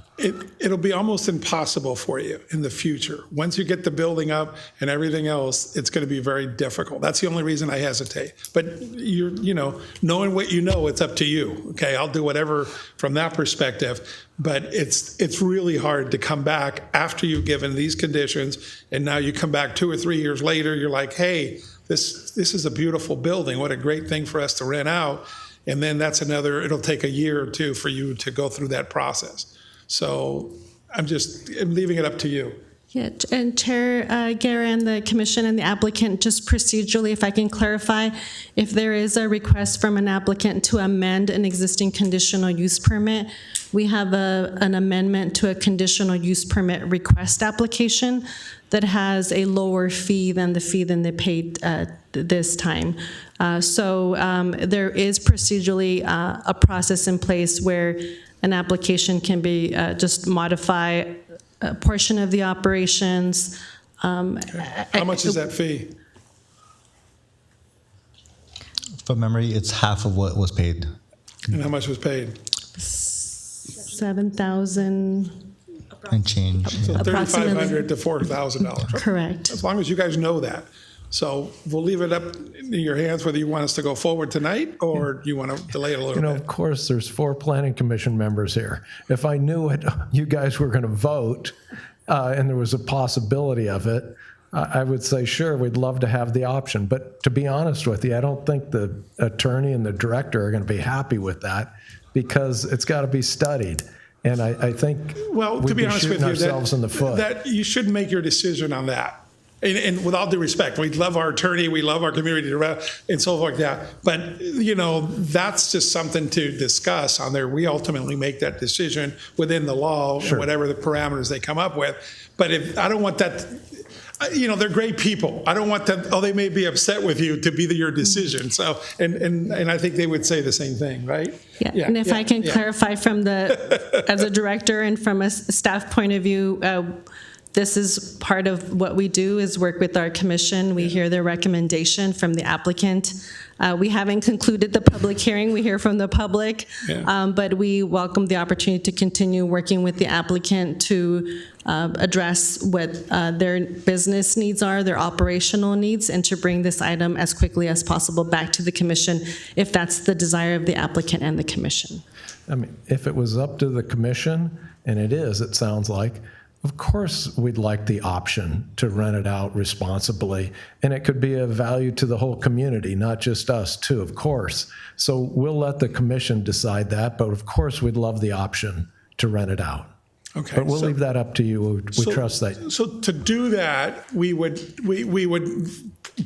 It'll be almost impossible for you in the future. Once you get the building up and everything else, it's going to be very difficult. That's the only reason I hesitate. But knowing what you know, it's up to you. Okay, I'll do whatever from that perspective. But it's really hard to come back after you've given these conditions, and now you come back 2 or 3 years later. You're like, hey, this is a beautiful building. What a great thing for us to rent out. And then it'll take a year or two for you to go through that process. So I'm leaving it up to you. Yeah, and Chair Guerra and the commission and the applicant, just procedurally, if I can clarify, if there is a request from an applicant to amend an existing conditional use permit, we have an amendment to a conditional use permit request application that has a lower fee than the fee than they paid this time. So there is procedurally a process in place where an application can be just modify a portion of the operations. How much is that fee? From memory, it's half of what was paid. And how much was paid? 7,000. And change. So Approximately. $3,500 to $4,000. Correct. As long as you guys know that. So we'll leave it up in your hands whether you want us to go forward tonight or you want to delay it a little bit. Of course, there's 4 planning commission members here. If I knew it, you guys were going to vote and there was a possibility of it, I would say, sure, we'd love to have the option. But to be honest with you, I don't think the attorney and the director are going to be happy with that because it's got to be studied. And I think To be honest with you, ourselves in the foot. that you should make your decision on that. And with all due respect, we love our attorney, we love our community, and so forth like that. But, that's just something to discuss on there. We ultimately make that decision within the law, Sure. whatever the parameters they come up with. But I don't want that, they're great people. I don't want them, they may be upset with you to be your decision. So, and I think they would say the same thing, right? Yeah, and if I can clarify as a director and from a staff point of view, this is part of what we do is work with our commission. We hear their recommendation from the applicant. We haven't concluded the public hearing. We hear from the public, but we welcome the opportunity to continue working with the applicant to address what their business needs are, their operational needs, and to bring this item as quickly as possible back to the commission if that's the desire of the applicant and the commission. I mean, if it was up to the commission, and it sounds like, of course, we'd like the option to rent it out responsibly, and it could be of value to the whole community, not just us, too, of course. So we'll let the commission decide that, but of course, we'd love the option to rent it out. Okay. But we'll leave that up to you. We trust that. So to do that, we would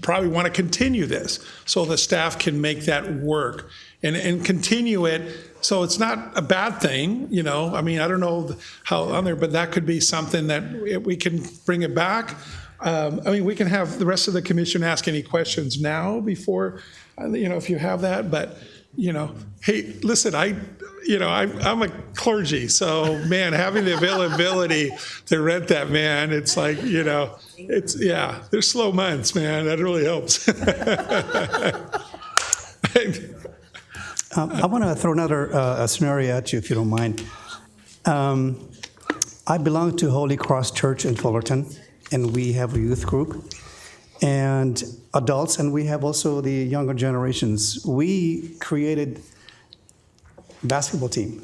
probably want to continue this so the staff can make that work and continue it. So it's not a bad thing, I mean, I don't know how on there, but that could be something that we can bring it back. We can have the rest of the commission ask any questions now before, if you have that. But, hey, listen, I'm a clergy, so man, having the availability to rent that, man, it's like, they're slow months, man. That really helps. I want to throw another scenario at you, if you don't mind. I belong to Holy Cross Church in Fullerton, and we have a youth group and adults, and we have also the younger generations. We created a basketball team.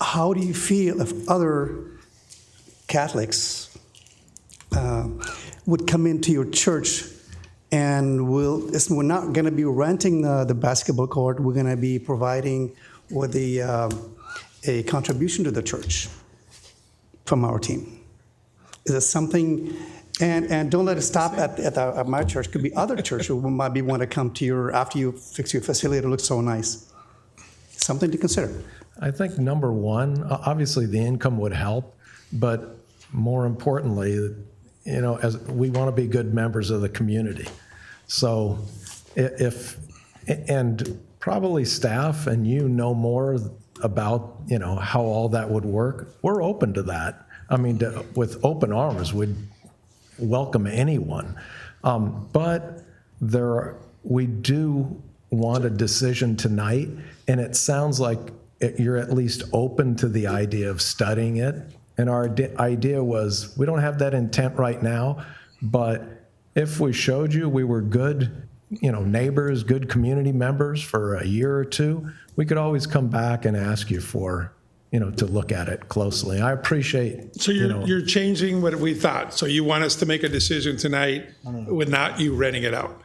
How do you feel if other Catholics would come into your church and we're not going to be renting the basketball court, we're going to be providing with a contribution to the church from our team? Is it something, and don't let it stop at my church, could be other churches who might be want to come to after you fix your facility, it looks so nice. Something to consider. I think number one, obviously the income would help, but more importantly, you know, as we want to be good members of the community. So and probably staff and you know more about, you know, how all that would work. We're open to that. I mean, with open arms, we'd welcome anyone. But we do want a decision tonight, and it sounds like you're at least open to the idea of studying it. And our idea was, we don't have that intent right now, but if we showed you we were good, you know, neighbors, good community members for a year or two, we could always come back and ask you for, you know, to look at it closely. I appreciate. So you're changing what we thought. So you want us to make a decision tonight with not you renting it out?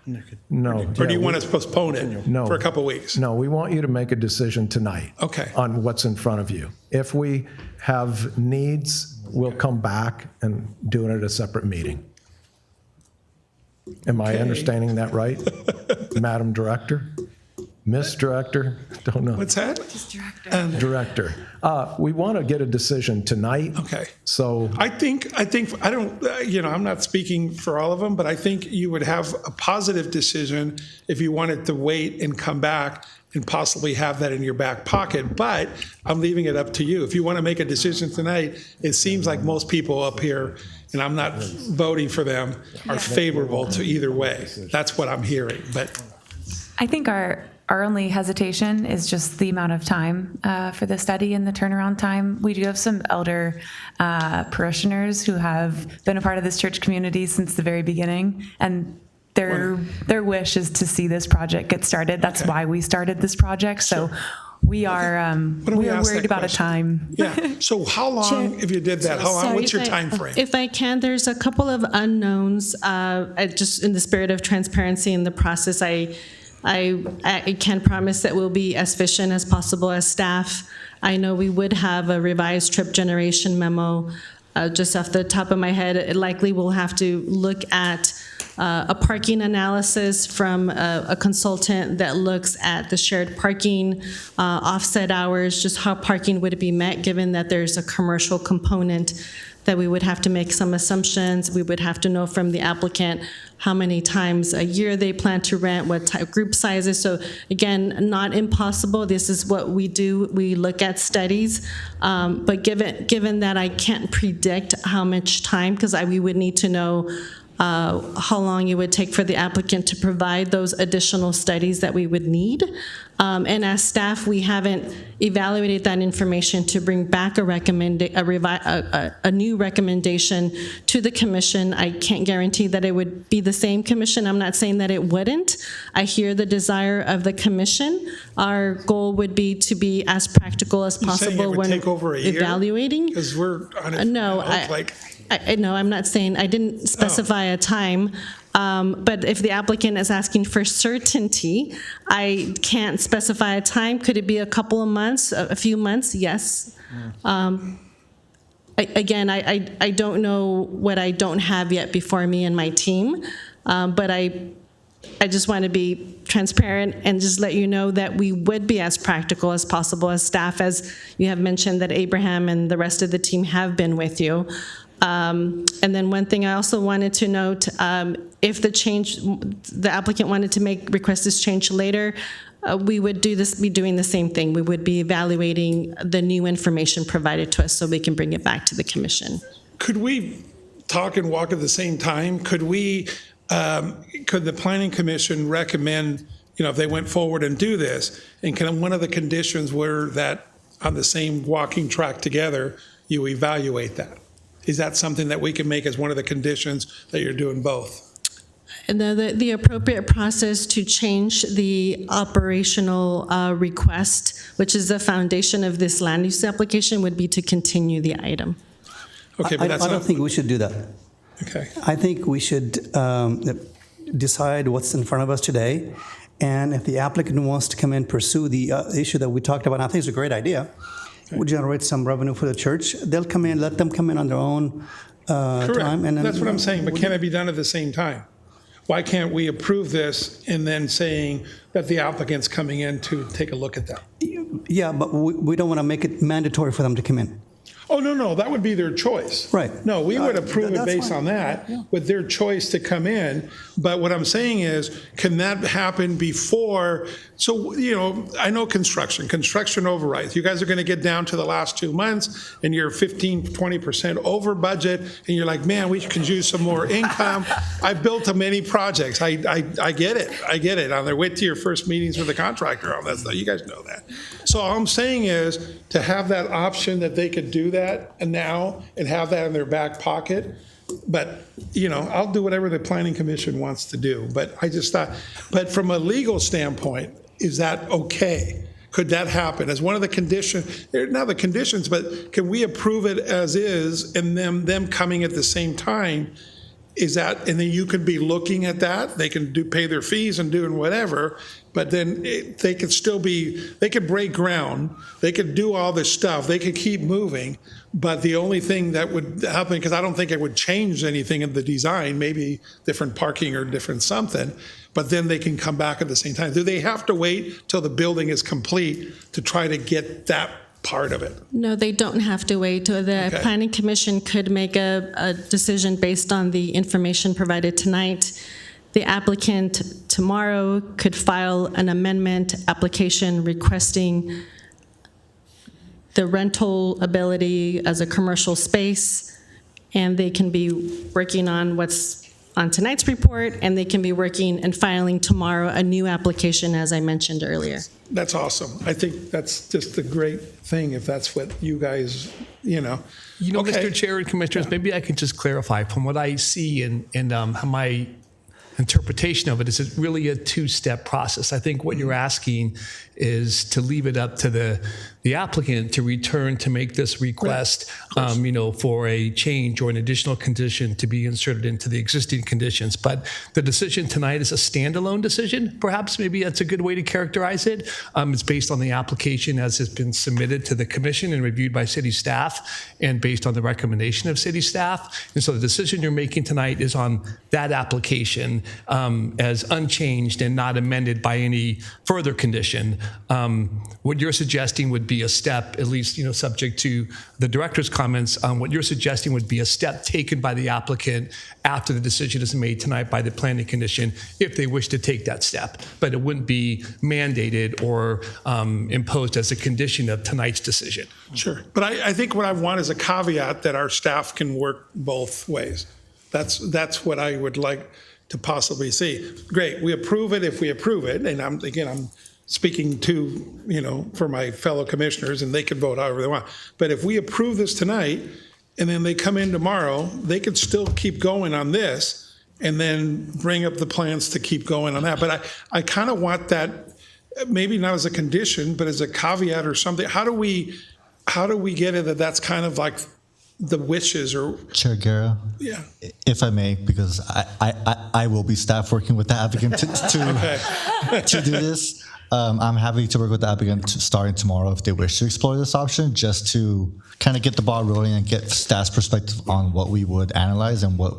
No. Or do you want us to postpone it for a couple of weeks? No, we want you to make a decision tonight. Okay. On what's in front of you. If we have needs, we'll come back and do it at a separate meeting. Am I understanding that right, Madam Director? Miss Director? Don't know. What's that? Director. We want to get a decision tonight. Okay. So I don't, you know, I'm not speaking for all of them, but I think you would have a positive decision if you wanted to wait and come back and possibly have that in your back pocket. But I'm leaving it up to you. If you want to make a decision tonight, it seems like most people up here, and I'm not voting for them, are favorable to either way. That's what I'm hearing. But I think our only hesitation is just the amount of time for the study and the turnaround time. We do have some elder parishioners who have been a part of this church community since the very beginning, and their wish is to see this project get started. That's why we started this project. So we are worried about a time. Yeah. So how long, if you did that, how long? What's your time frame? If I can, there's a couple of unknowns. Just in the spirit of transparency in the process, I can promise that we'll be as efficient as possible as staff. I know we would have a revised trip generation memo. Just off the top of my head, it likely will have to look at a parking analysis from a consultant that looks at the shared parking, offset hours, just how parking would be met, given that there's a commercial component, that we would have to make some assumptions. We would have to know from the applicant how many times a year they plan to rent, what type group sizes. So again, not impossible. This is what we do. We look at studies, but given that I can't predict how much time, because we would need to know how long it would take for the applicant to provide those additional studies that we would need. And as staff, we haven't evaluated that information to bring back a new recommendation to the commission. I can't guarantee that it would be the same commission. I'm not saying that it wouldn't. I hear the desire of the commission. Our goal would be to be as practical as possible when take over a year? Evaluating. Because we're on it. No, no, I'm not saying, I didn't specify a time, but if the applicant is asking for certainty, I can't specify a time. Could it be a couple of months, a few months? Yes. Again, I don't know what I don't have yet before me and my team, but I just want to be transparent and just let you know that we would be as practical as possible as staff, as you have mentioned that Abraham and the rest of the team have been with you. And then one thing I also wanted to note, if the applicant wanted to request this change later, we would be doing the same thing. We would be evaluating the new information provided to us so we can bring it back to the commission. Could we talk and walk at the same time? Could the Planning Commission recommend, if they went forward and do this, and can one of the conditions were that on the same walking track together, you evaluate that? Is that something that we can make as one of the conditions that you're doing both? And the appropriate process to change the operational request, which is the foundation of this land use application, would be to continue the item. Okay, but that's I don't think we should do that. Okay. I think we should decide what's in front of us today, and if the applicant wants to come in and pursue the issue that we talked about, I think it's a great idea. Would generate some revenue for the church. They'll come in, let them come in on their own time. And then that's what I'm saying, but can it be done at the same time? Why can't we approve this and then saying that the applicant's coming in to take a look at that? Yeah, but we don't want to make it mandatory for them to come in. Oh, no, that would be their choice. Right. No, we would approve it That's based fine. on that, Yeah. with their choice to come in. But what I'm saying is, can that happen before? So, I know construction overrides. You guys are going to get down to the last 2 months and you're 15, 20% over budget. And you're like, man, we could use some more income. I've built many projects. I get it. I get it. On their way to your first meetings with the contractor on that stuff. You guys know that. So all I'm saying is to have that option that they could do that and now and have that in their back pocket. But, I'll do whatever the planning commission wants to do. But I just thought, but from a legal standpoint, is that okay? Could that happen as one of the conditions, not the conditions, but can we approve it as is and them coming at the same time? Is that, and then you could be looking at that, they can pay their fees and doing whatever, but then they could still they could break ground, they could do all this stuff, they could keep moving, but the only thing that would happen, because I don't think it would change anything in the design, maybe different parking or different something, but then they can come back at the same time. Do they have to wait till the building is complete to try to get that part of it? No, they don't have to wait. The Okay. Planning Commission could make a decision based on the information provided tonight. The applicant tomorrow could file an amendment application requesting the rental ability as a commercial space, and they can be working on what's on tonight's report, and they can be working and filing tomorrow a new application, as I mentioned earlier. That's awesome. I think that's just a great thing if that's what you guys, Okay. Mr. Chair and Commissioners, maybe I can just clarify from what I see and my interpretation of it is it's really a two-step process. I think what you're asking is to leave it up to the applicant to return to make this request, for a change or an additional condition to be inserted into the existing conditions. But the decision tonight is a standalone decision. Perhaps maybe that's a good way to characterize it. It's based on the application as has been submitted to the commission and reviewed by city staff and based on the recommendation of city staff. And so the decision you're making tonight is on that application as unchanged and not amended by any further condition. What you're suggesting would be a step, at least subject to the director's comments. What you're suggesting would be a step taken by the applicant after the decision is made tonight by the planning commission, if they wish to take that step. But it wouldn't be mandated or imposed as a condition of tonight's decision. Sure. But I think what I want is a caveat that our staff can work both ways. That's what I would like to possibly see. Great, we approve it if we approve it, and I'm speaking to, for my fellow commissioners, and they can vote however they want. But if we approve this tonight, and then they come in tomorrow, they could still keep going on this, and then bring up the plans to keep going on that. But I kind of want that, maybe not as a condition, but as a caveat or something. How do we get it that that's kind of like the wishes or? Chair Guerra, Yeah. if I may, because I will be staff working with the applicant to do this. I'm happy to work with the applicant starting tomorrow if they wish to explore this option, just to kind of get the ball rolling and get staff's perspective on what we would analyze and what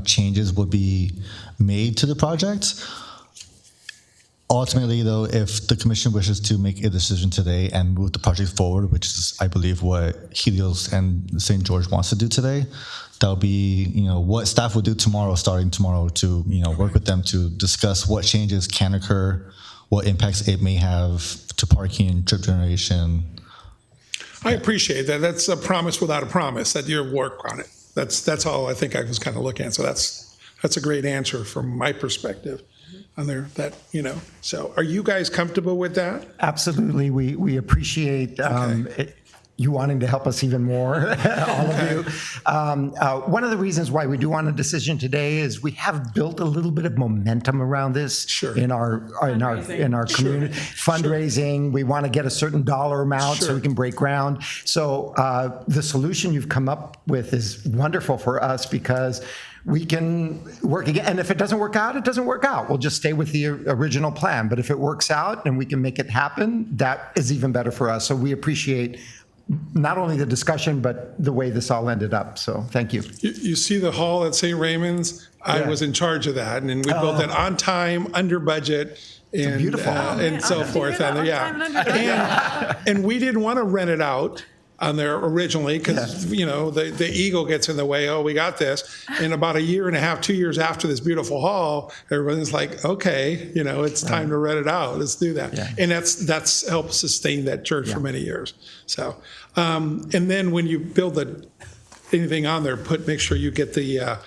changes would be made to the project. Ultimately, though, if the commission wishes to make a decision today and move the project forward, which is, I believe, what Helios and St. George wants to do today, that'll be, what staff will do tomorrow, starting tomorrow, to, work with them to discuss what changes can occur, what impacts it may have to parking and trip generation. I appreciate that. That's a promise without a promise, that you'll work on it. That's all I think I was kind of looking at. So that's a great answer from my perspective on there. So are you guys comfortable with that? Absolutely. We appreciate you wanting to help us even more, all of you. One of the reasons why we do want a decision today is we have built a little bit of momentum around this in our community. Fundraising, we want to get a certain dollar amount so we can break ground. So the solution you've come up with is wonderful for us because we can work again. And if it doesn't work out, it doesn't work out. We'll just stay with the original plan. But if it works out and we can make it happen, that is even better for us. So we appreciate not only the discussion, but the way this all ended up. So thank you. You see the hall at St. Raymond's? I was in charge of that, and we built it on time, under budget, and beautiful. and so forth. And we didn't want to rent it out on there originally because the ego gets in the way. Oh, we got this. And about a year and a half, 2 years after this beautiful hall, everyone's like, okay, it's time to rent it out. Let's do that. Yeah. And that's helped sustain that church for many years. So, and then when you build anything on there, make sure you get the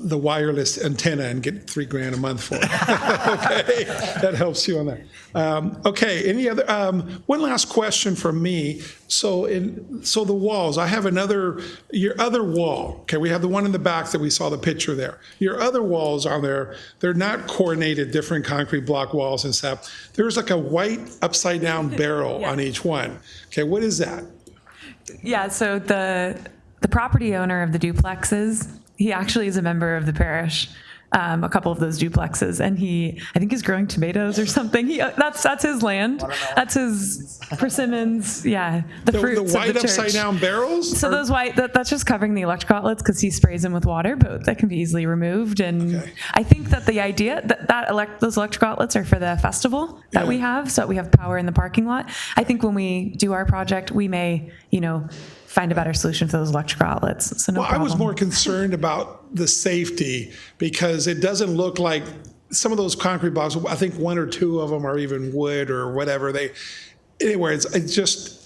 wireless antenna and get $3,000 a month for it. Okay, that helps you on that. Okay, any other? One last question from me. So the walls. I have your other wall. Okay, we have the one in the back that we saw the picture there. Your other walls on there, they're not coordinated, different concrete block walls and stuff. There's like a white upside down barrel on each one. Okay, what is that? Yeah, so the property owner of the duplexes, he actually is a member of the parish, a couple of those duplexes, and I think he's growing tomatoes or something. That's his land. That's his persimmons. Yeah, the fruits the white of the church. upside down barrels. So those white, that's just covering the electrical outlets because he sprays them with water, but that can be easily removed. And I think that the idea those electrical outlets are for the festival that we have, so that we have power in the parking lot. I think when we do our project, we may, find a better solution for those electrical outlets. So no problem. I was more concerned about the safety because it doesn't look like some of those concrete blocks. I think one or two of them are even wood or whatever. Anyway, it's just.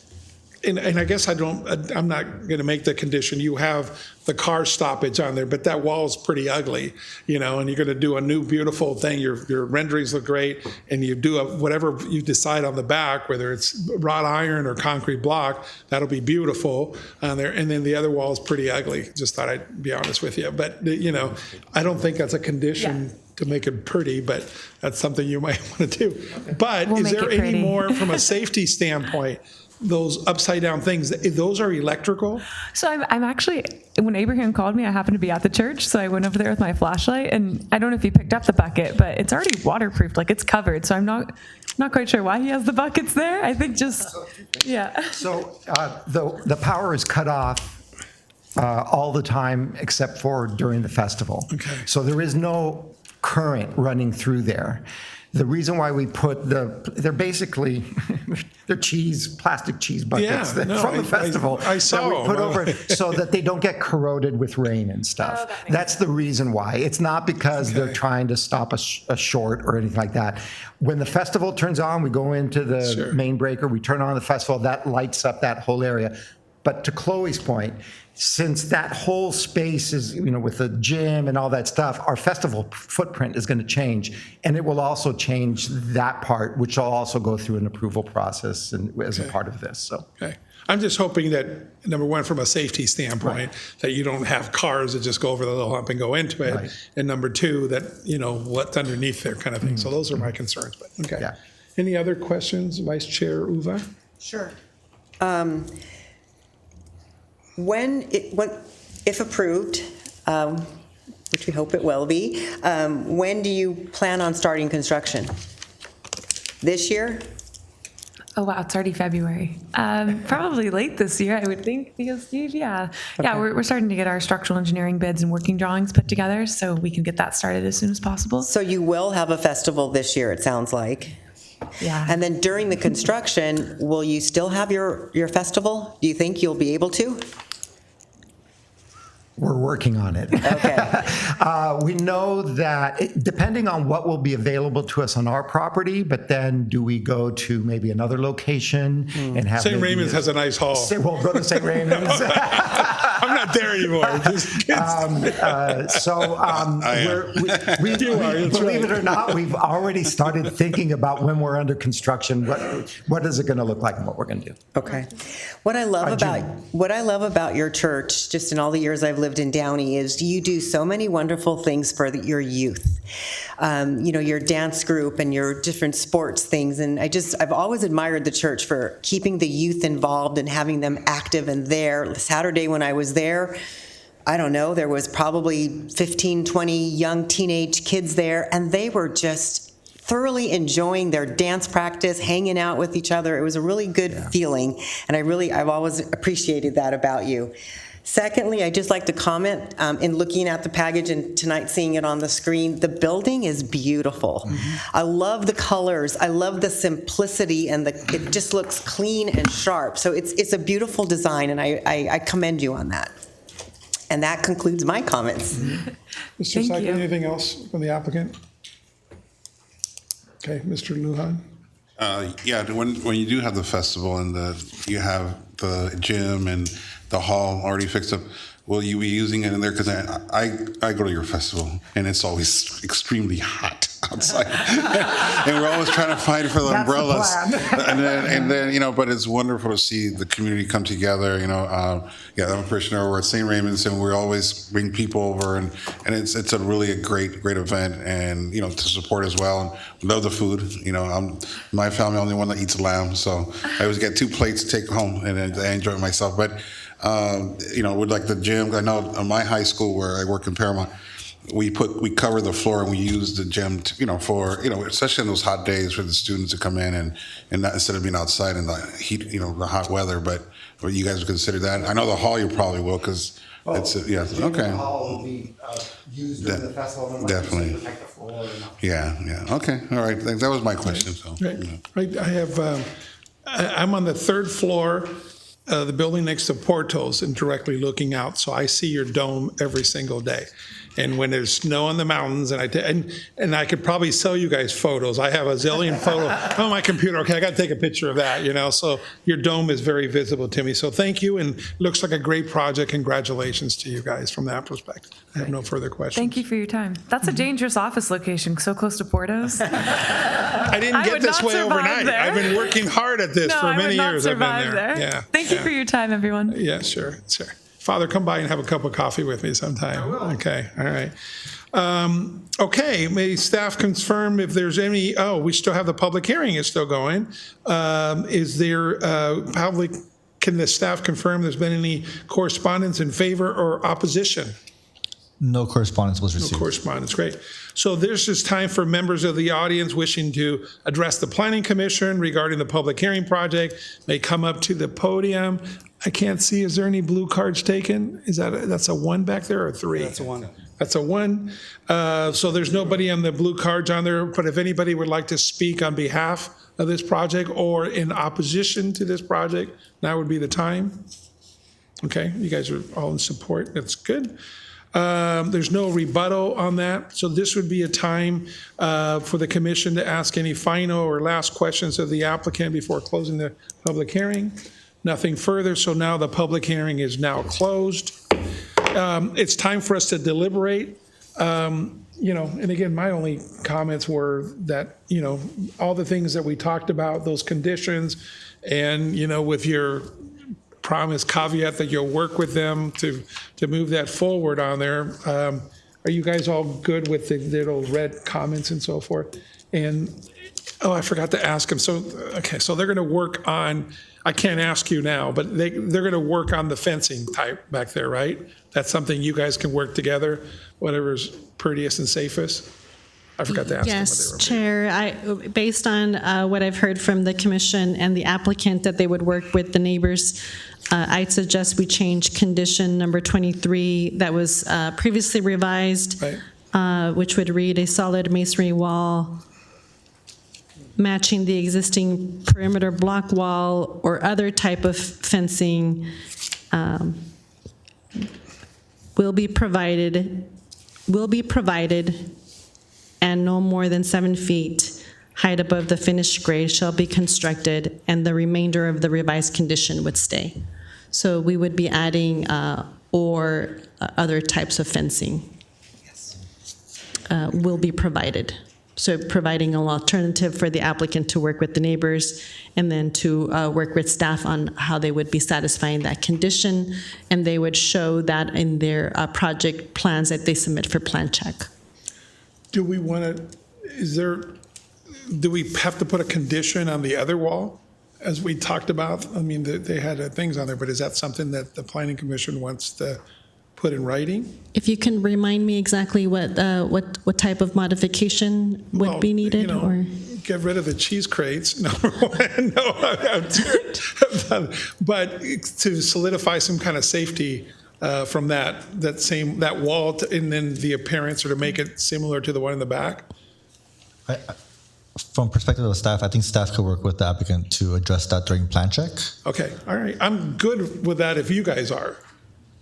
And I guess I'm not going to make the condition. You have the car stoppage on there, but that wall is pretty ugly, and you're going to do a new beautiful thing. Your renderings look great, and you do whatever you decide on the back, whether it's wrought iron or concrete block, that'll be beautiful on there. And then the other wall is pretty ugly. Just thought I'd be honest with you. But, I don't think that's a condition to make it pretty, but that's something you might want to do. But is there any more from a safety standpoint? Those upside down things, those are electrical? So I'm actually, when Abraham called me, I happened to be at the church, so I went over there with my flashlight, and I don't know if he picked up the bucket, but it's already waterproofed, like it's covered, so I'm not quite sure why he has the buckets there. I think yeah. So the power is cut off all the time except for during the festival. Okay. So there is no current running through there. The reason why we put they're basically they're plastic cheese buckets from the festival I saw that we put over so that they don't get corroded with rain and stuff. That's the reason why. It's not because they're trying to stop a short or anything like that. When the festival turns on, we go into the main breaker, we turn on the festival, that lights up that whole area. But to Chloe's point, since that whole space is, with the gym and all that stuff, our festival footprint is going to change. And it will also change that part, which will also go through an approval process and as a part of this. So. Okay. I'm just hoping that, number one, from a safety standpoint, that you don't have cars that just go over the little hump and go into it. Right. And number two, that, what's underneath there kind of thing. So those are my concerns. But okay. Yeah. Any other questions, Vice Chair Uva? Sure. If approved, which we hope it will be, when do you plan on starting construction? This year? Oh wow, it's already February. Probably late this year, I would think, because Steve, we're starting to get our structural engineering bids and working drawings put together, so we can get that started as soon as possible. So you will have a festival this year, it sounds like. Yeah. And then during the construction, will you still have your festival? Do you think you'll be able to? We're working on it. Okay. We know that depending on what will be available to us on our property, but then do we go to maybe another location and have St. Raymond's has a nice hall. We'll go to St. Raymond's. I'm not there anymore. Believe it or not, we've already started thinking about when we're under construction, what is it going to look like and what we're going to do. Okay. What I love about your church, just in all the years I've lived in Downey, is you do so many wonderful things for your youth. Your dance group and your different sports things. And I've always admired the church for keeping the youth involved and having them active and there. Saturday when I was there, I don't know, there was probably 15, 20 young teenage kids there, and they were just thoroughly enjoying their dance practice, hanging out with each other. It was a really good feeling, and I've always appreciated that about you. Secondly, I'd just like to comment, in looking at the package and tonight seeing it on the screen, the building is beautiful. I love the colors, I love the simplicity, and it just looks clean and sharp. So it's a beautiful design, and I commend you on that. And that concludes my comments. Mr. Sack, anything else from the applicant? Okay, Mr. Lujan? Yeah, when you do have the festival and you have the gym and the hall already fixed up, will you be using it in there? Because I go to your festival and it's always extremely hot outside, and we're always trying to fight for the umbrellas. And then but it's wonderful to see the community come together. I'm a parishioner over at St. Raymond's, and we always bring people over, and it's a really great event, and to support as well. And love the food. My family only one that eats lamb, so I always get 2 plates to take home, and I enjoy it myself. But with like the gym, I know at my high school where I work in Paramount, we cover the floor and we use the gym for especially in those hot days for the students to come in and not, instead of being outside in the heat, the hot weather. But you guys would consider that? I know the hall you probably will, because it's okay. The hall will be used during the festival. Definitely. Protect the floor. Yeah. Okay. All right. That was my question. So Right. I have. I'm on the 3rd floor. The building next to Porto's and directly looking out, so I see your dome every single day. And when there's snow on the mountains, and I could probably sell you guys photos. I have a zillion photos on my computer. Okay, I got to take a picture of that. So your dome is very visible to me. So thank you, and looks like a great project. Congratulations to you guys from that perspective. I have no further questions. Thank you for your time. That's a dangerous office location, so close to Porto's. I didn't get this way overnight. There. I've been working hard at this for many years. I've been there. Yeah. Thank you for your time, everyone. Yeah, sure. Father, come by and have a cup of coffee with me sometime. I will. Okay, all right. Okay, may staff confirm if there's any, we still have the public hearing is still going. Is there can the staff confirm there's been any correspondence in favor or opposition? No correspondence was received. No correspondence, great. So this is time for members of the audience wishing to address the Planning Commission regarding the public hearing project may come up to the podium. I can't see, is there any blue cards taken? That's a 1 back there or 3? That's a 1. That's a 1. So there's nobody on the blue cards on there, but if anybody would like to speak on behalf of this project or in opposition to this project, now would be the time. Okay, you guys are all in support, that's good. There's no rebuttal on that, so this would be a time for the commission to ask any final or last questions of the applicant before closing the public hearing. Nothing further, so now the public hearing is now closed. It's time for us to deliberate. And again, my only comments were that, all the things that we talked about, those conditions, and, with your promise caveat that you'll work with them to move that forward on there. Are you guys all good with the little red comments and so forth? And, I forgot to ask them. So they're going to work on, I can't ask you now, but they're going to work on the fencing type back there, right? That's something you guys can work together, whatever's prettiest and safest? I forgot to ask them what they were. Yes, Chair. Based on what I've heard from the commission and the applicant that they would work with the neighbors, I'd suggest we change condition number 23 that was previously revised, right, which would read a solid masonry wall matching the existing perimeter block wall or other type of fencing will be provided and no more than 7 feet height above the finished grade shall be constructed, and the remainder of the revised condition would stay. So we would be adding or other types of fencing will be provided. So providing an alternative for the applicant to work with the neighbors and then to work with staff on how they would be satisfying that condition, and they would show that in their project plans that they submit for plan check. Do we want to, do we have to put a condition on the other wall, as we talked about? I mean, they had things on there, but is that something that the Planning Commission wants to put in writing? If you can remind me exactly what type of modification would be needed, or get rid of the cheese crates. Number one, no, but to solidify some kind of safety from that wall, and then the appearance, or to make it similar to the one in the back? From perspective of staff, I think staff could work with the applicant to address that during plan check. Okay, all right. I'm good with that if you guys are.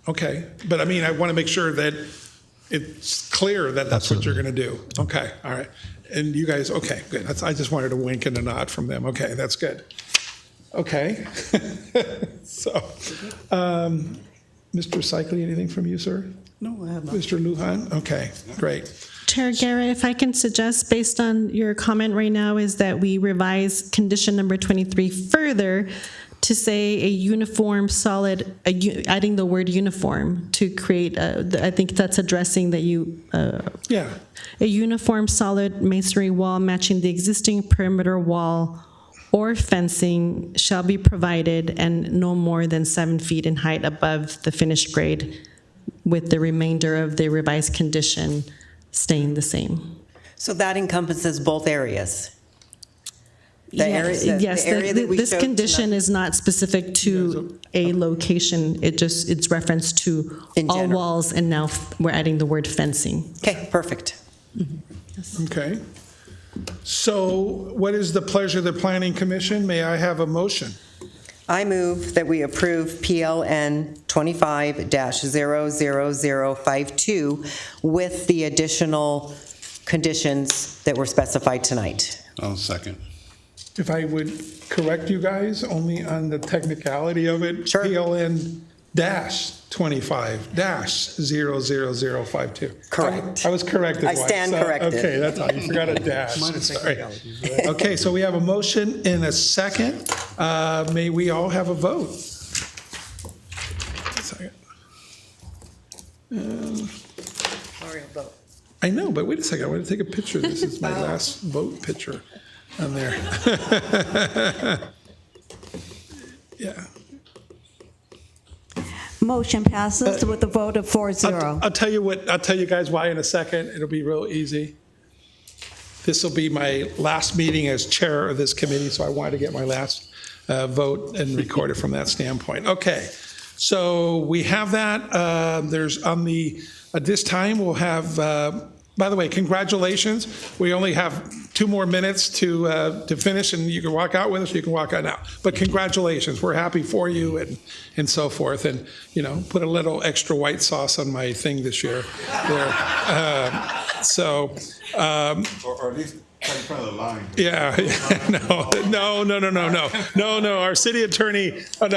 Okay, but I mean, I want to make sure that it's clear that that's what you're going to do. Okay, all right. And you guys, okay, good. I just wanted a wink and a nod from them. Okay, that's good. Okay. So, Mr. Cycli, anything from you, sir? No, I have not. Mr. Lujan? Okay, great. Chair Guerra, if I can suggest, based on your comment right now, is that we revise condition number 23 further to say a uniform solid, adding the word uniform to create, I think that's addressing that you, Yeah. a uniform solid masonry wall matching the existing perimeter wall or fencing shall be provided and no more than 7 feet in height above the finished grade, with the remainder of the revised condition staying the same. So that encompasses both areas? Yes, this condition is not specific to a location. It's referenced to all walls, and now we're adding the word fencing. Okay, perfect. Okay. So what is the pleasure of the Planning Commission? May I have a motion? I move that we approve PLN 25-00052 with the additional conditions that were specified tonight. I'll second. If I would correct you guys only on the technicality of it, Sure. PLN -25-00052. Correct. I was corrected. I stand corrected. Okay, that's all. You forgot a dash. Sorry. Okay, so we have a motion and a second. May we all have a vote? Second. I know, but wait a second. I want to take a picture. This is my last vote picture on there. Yeah. Motion passes with a vote of 4-0. I'll tell you what. I'll tell you guys why in a second. It'll be real easy. This will be my last meeting as chair of this committee, so I wanted to get my last vote and record it from that standpoint. Okay, so we have that. There's on the at this time we'll have. By the way, congratulations. We only have 2 more minutes to finish, and you can walk out with us, or you can walk out now. But congratulations. We're happy for you and so forth. And, you know, put a little extra white sauce on my thing this year. There. Or at least in front of the line. Yeah, no. Our city attorney, he was like,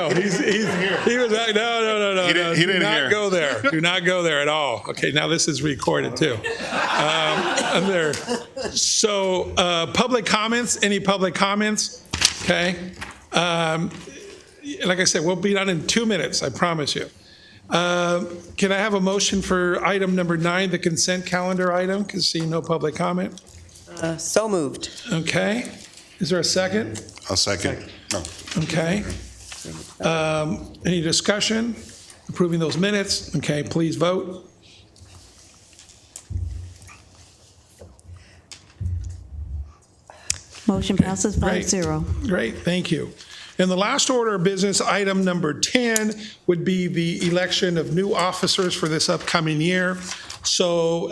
no. He didn't Do not hear. go there. Do not go there at all. Okay, now this is recorded too. So, public comments. Any public comments? Okay. Like I said, we'll be done in 2 minutes. I promise you. Can I have a motion for item number 9, the consent calendar item? Because see no public comment. So moved. Okay. Is there a second? I'll second. No. Okay. Any discussion? Approving those minutes? Okay, please vote. Motion passes Great. 5-0. Great, thank you. And the last order of business, item number 10, would be the election of new officers for this upcoming year. So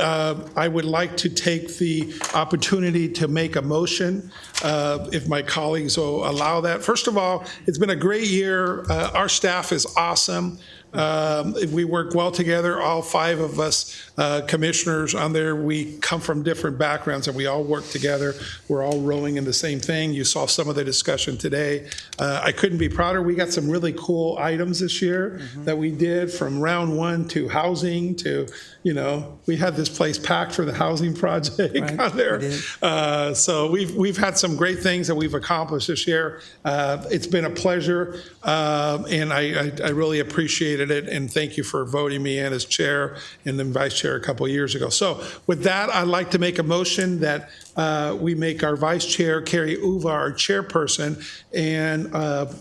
I would like to take the opportunity to make a motion, if my colleagues will allow that. First of all, it's been a great year. Our staff is awesome. We work well together, all 5 of us commissioners on there. We come from different backgrounds and we all work together. We're all rowing in the same thing. You saw some of the discussion today. I couldn't be prouder. We got some really cool items this year that we did, from round 1 to housing to, you know, we had this place packed for the housing project on there. So we've had some great things that we've accomplished this year. It's been a pleasure, and I really appreciated it, and thank you for voting me in as chair and then vice chair a couple of years ago. So with that, I'd like to make a motion that we make our vice chair, Carrie Uva, our chairperson, and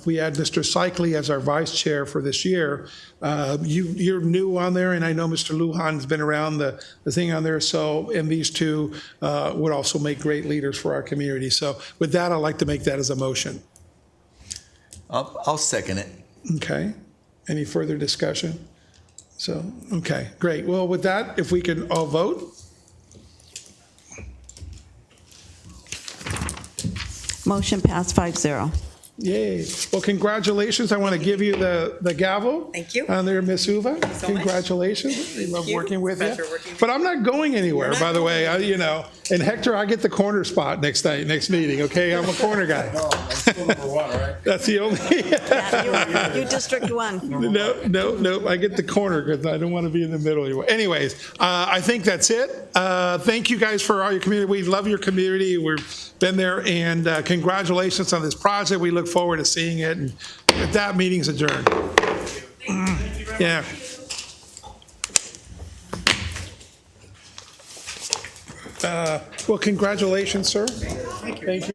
we add Mr. Cycli as our vice chair for this year. You're new on there, and I know Mr. Lujan's been around the thing on there. So, and these 2 would also make great leaders for our community. So with that, I'd like to make that as a motion. I'll second it. Okay. Any further discussion? So, okay, great. Well, with that, if we can all vote? Motion passed 5-0. Yay. Well, congratulations. I want to give you the gavel. Thank you. On there, Miss Uva. so much. Congratulations. We love you. working with Pleasure you. working with But I'm not going anywhere, You're not by the way. going You know, and Hector, I get the corner spot next meeting, okay? I'm a corner guy. I'm still number one, right? That's the only. Yeah, you District 1. No. I get the corner because I don't want to be in the middle anymore. Anyways, I think that's it. Thank you guys for all your community. We love your community. We've been there, and congratulations on this project. We look forward to seeing it. And with that, meeting's adjourned. Yeah. Well, congratulations, sir. Thank you.